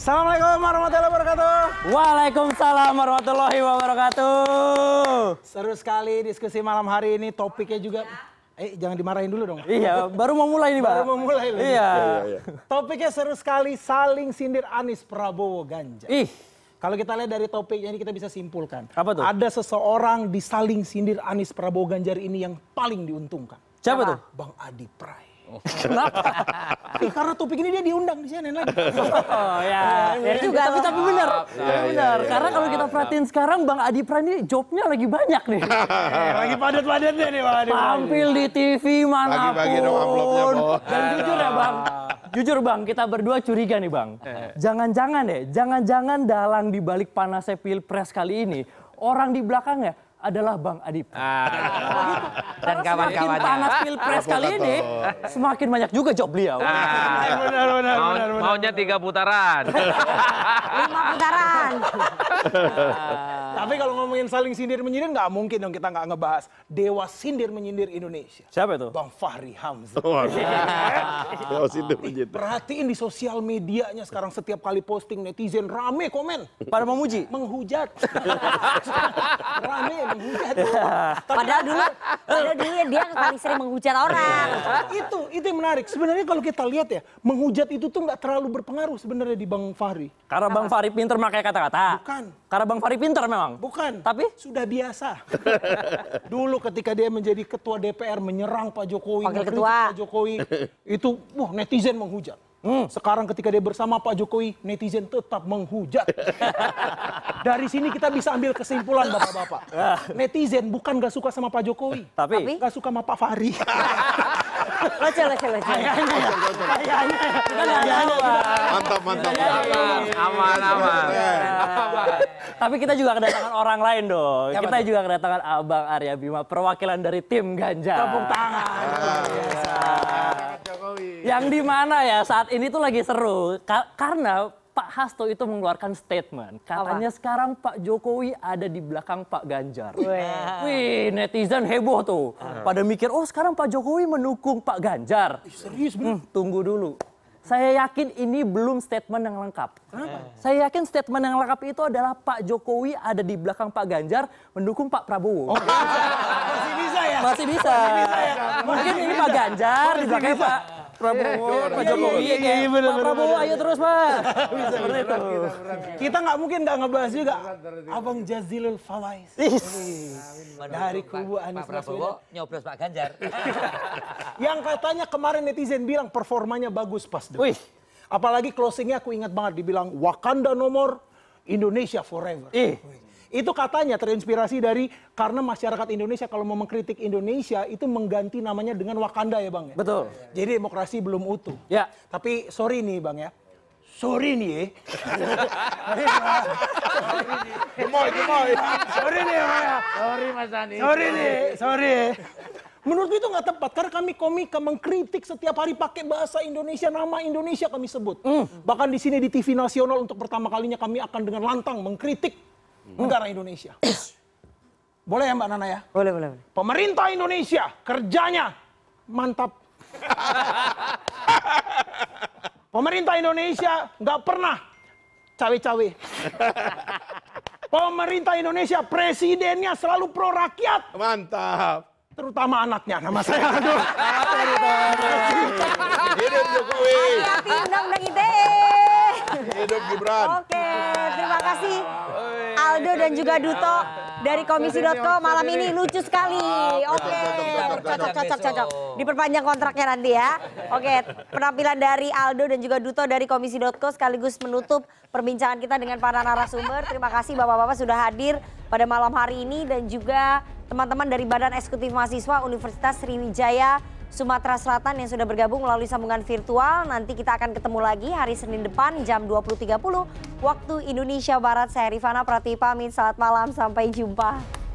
Assalamualaikum warahmatullahi wabarakatuh. Waalaikumsalam warahmatullahi wabarakatuh. Seru sekali diskusi malam hari ini, topiknya juga. Jangan dimarahin dulu dong. Iya, baru mau mulai nih, Pak. Baru mau mulai loh. Iya. Topiknya seru sekali, saling sindir Anies, Prabowo, Ganjar. Kalau kita lihat dari topiknya ini kita bisa simpulkan. Apa tuh? Ada seseorang di saling sindir Anies, Prabowo, Ganjar ini yang paling diuntungkan. Siapa tuh? Bang Adi Pray. Kenapa? Karena topik ini dia diundang di CNN lagi. Oh ya, juga. Tapi benar, benar. Karena kalau kita perhatiin sekarang Bang Adi Pray ini jobnya lagi banyak nih. Lagi padat-padatnya nih Bang Adi. Tampil di TV manapun. Bagi-bagi dong amplopnya, Bang. Dan jujur ya Bang, jujur Bang, kita berdua curiga nih Bang. Jangan-jangan dalang di balik panasnya Pilpres kali ini, orang di belakangnya adalah Bang Adi Pray. Dan kawan-kawannya. Semakin panas Pilpres kali ini, semakin banyak juga job beliau. Benar. Maunya 3 putaran. 5 putaran. Tapi kalau ngomongin saling sindir menyindir nggak mungkin dong kita nggak ngebahas dewa sindir menyindir Indonesia. Siapa itu? Bang Fahri Hamzah. Dewa sindir menyindir. Perhatiin di sosial medianya sekarang setiap kali posting netizen rame komen. Pada memuji, menghujat. Rame menghujat. Padahal dulu dia paling sering menghujat orang. Itu yang menarik. Sebenarnya kalau kita lihat ya, menghujat itu tuh nggak terlalu berpengaruh sebenarnya di Bang Fahri. Karena Bang Fahri pinter pakai kata-kata. Bukan. Karena Bang Fahri pinter memang. Bukan. Tapi sudah biasa. Dulu ketika dia menjadi ketua DPR menyerang Pak Jokowi, mengkritik Pak Jokowi, itu netizen menghujat. Sekarang ketika dia bersama Pak Jokowi, netizen tetap menghujat. Dari sini kita bisa ambil kesimpulan Bapak-bapak. Netizen bukan gak suka sama Pak Jokowi, tapi gak suka sama Pak Fahri. Mantap. Aman. Tapi kita juga kedatangan orang lain dong. Kita juga kedatangan Abang Arya Bima, perwakilan dari tim Ganjar. Tepuk tangan. Yang di mana ya saat ini tuh lagi seru karena Pak Hasto itu mengeluarkan statement. Katanya sekarang Pak Jokowi ada di belakang Pak Ganjar. Wih, netizen heboh tuh. Pada mikir, oh sekarang Pak Jokowi mendukung Pak Ganjar. Serius bener? Tunggu dulu. Saya yakin ini belum statement yang lengkap. Kenapa? Saya yakin statement yang lengkap itu adalah Pak Jokowi ada di belakang Pak Ganjar mendukung Pak Prabowo. Masih bisa ya? Masih bisa. Mungkin ini Pak Ganjar di belakang Pak Prabowo, Pak Jokowi. Pak Prabowo ayo terus Pak. Seperti itu. Kita nggak mungkin nggak ngebahas juga Abang Jazilul Fawais. Dari kubu Anies Pak Prabowo nyoblos Pak Ganjar. Yang katanya kemarin netizen bilang performanya bagus pas debat. Apalagi closingnya aku ingat banget dibilang Wakanda nomor Indonesia forever. Itu katanya terinspirasi dari karena masyarakat Indonesia kalau mau mengkritik Indonesia itu mengganti namanya dengan Wakanda ya Bang ya. Betul. Jadi demokrasi belum utuh. Ya. Tapi sorry nih Bang ya. Sorry nih ya. Gemoy. Sorry nih ya. Sorry Mas Anies. Sorry. Menurut itu nggak tepat karena kami komika mengkritik setiap hari pakai bahasa Indonesia, nama Indonesia kami sebut. Bahkan di sini di TV nasional untuk pertama kalinya kami akan dengan lantang mengkritik negara Indonesia. Boleh ya Mbak Nana ya? Boleh. Pemerintah Indonesia kerjanya mantap. Pemerintah Indonesia nggak pernah cawe-cawe. Pemerintah Indonesia presidennya selalu pro rakyat. Mantap. Terutama anaknya, nama saya aduh. Hidup Jokowi. Hati undang-undang ITE. Hidup Gibran. Oke, terima kasih Aldo dan juga Duto dari komisi.co malam ini lucu sekali. Oke, cocok. Diperpanjang kontraknya nanti ya. Oke, penampilan dari Aldo dan juga Duto dari komisi.co sekaligus menutup perbincangan kita dengan para narasumber. Terima kasih Bapak-bapak sudah hadir pada malam hari ini dan juga teman-teman dari Badan Eksekutif Mahasiswa Universitas Sriwijaya Sumatera Selatan yang sudah bergabung melalui sambungan virtual. Nanti kita akan ketemu lagi hari Senin depan jam 20.30 waktu Indonesia Barat. Saya Rifana Pratiwi pamit, selamat malam, sampai jumpa.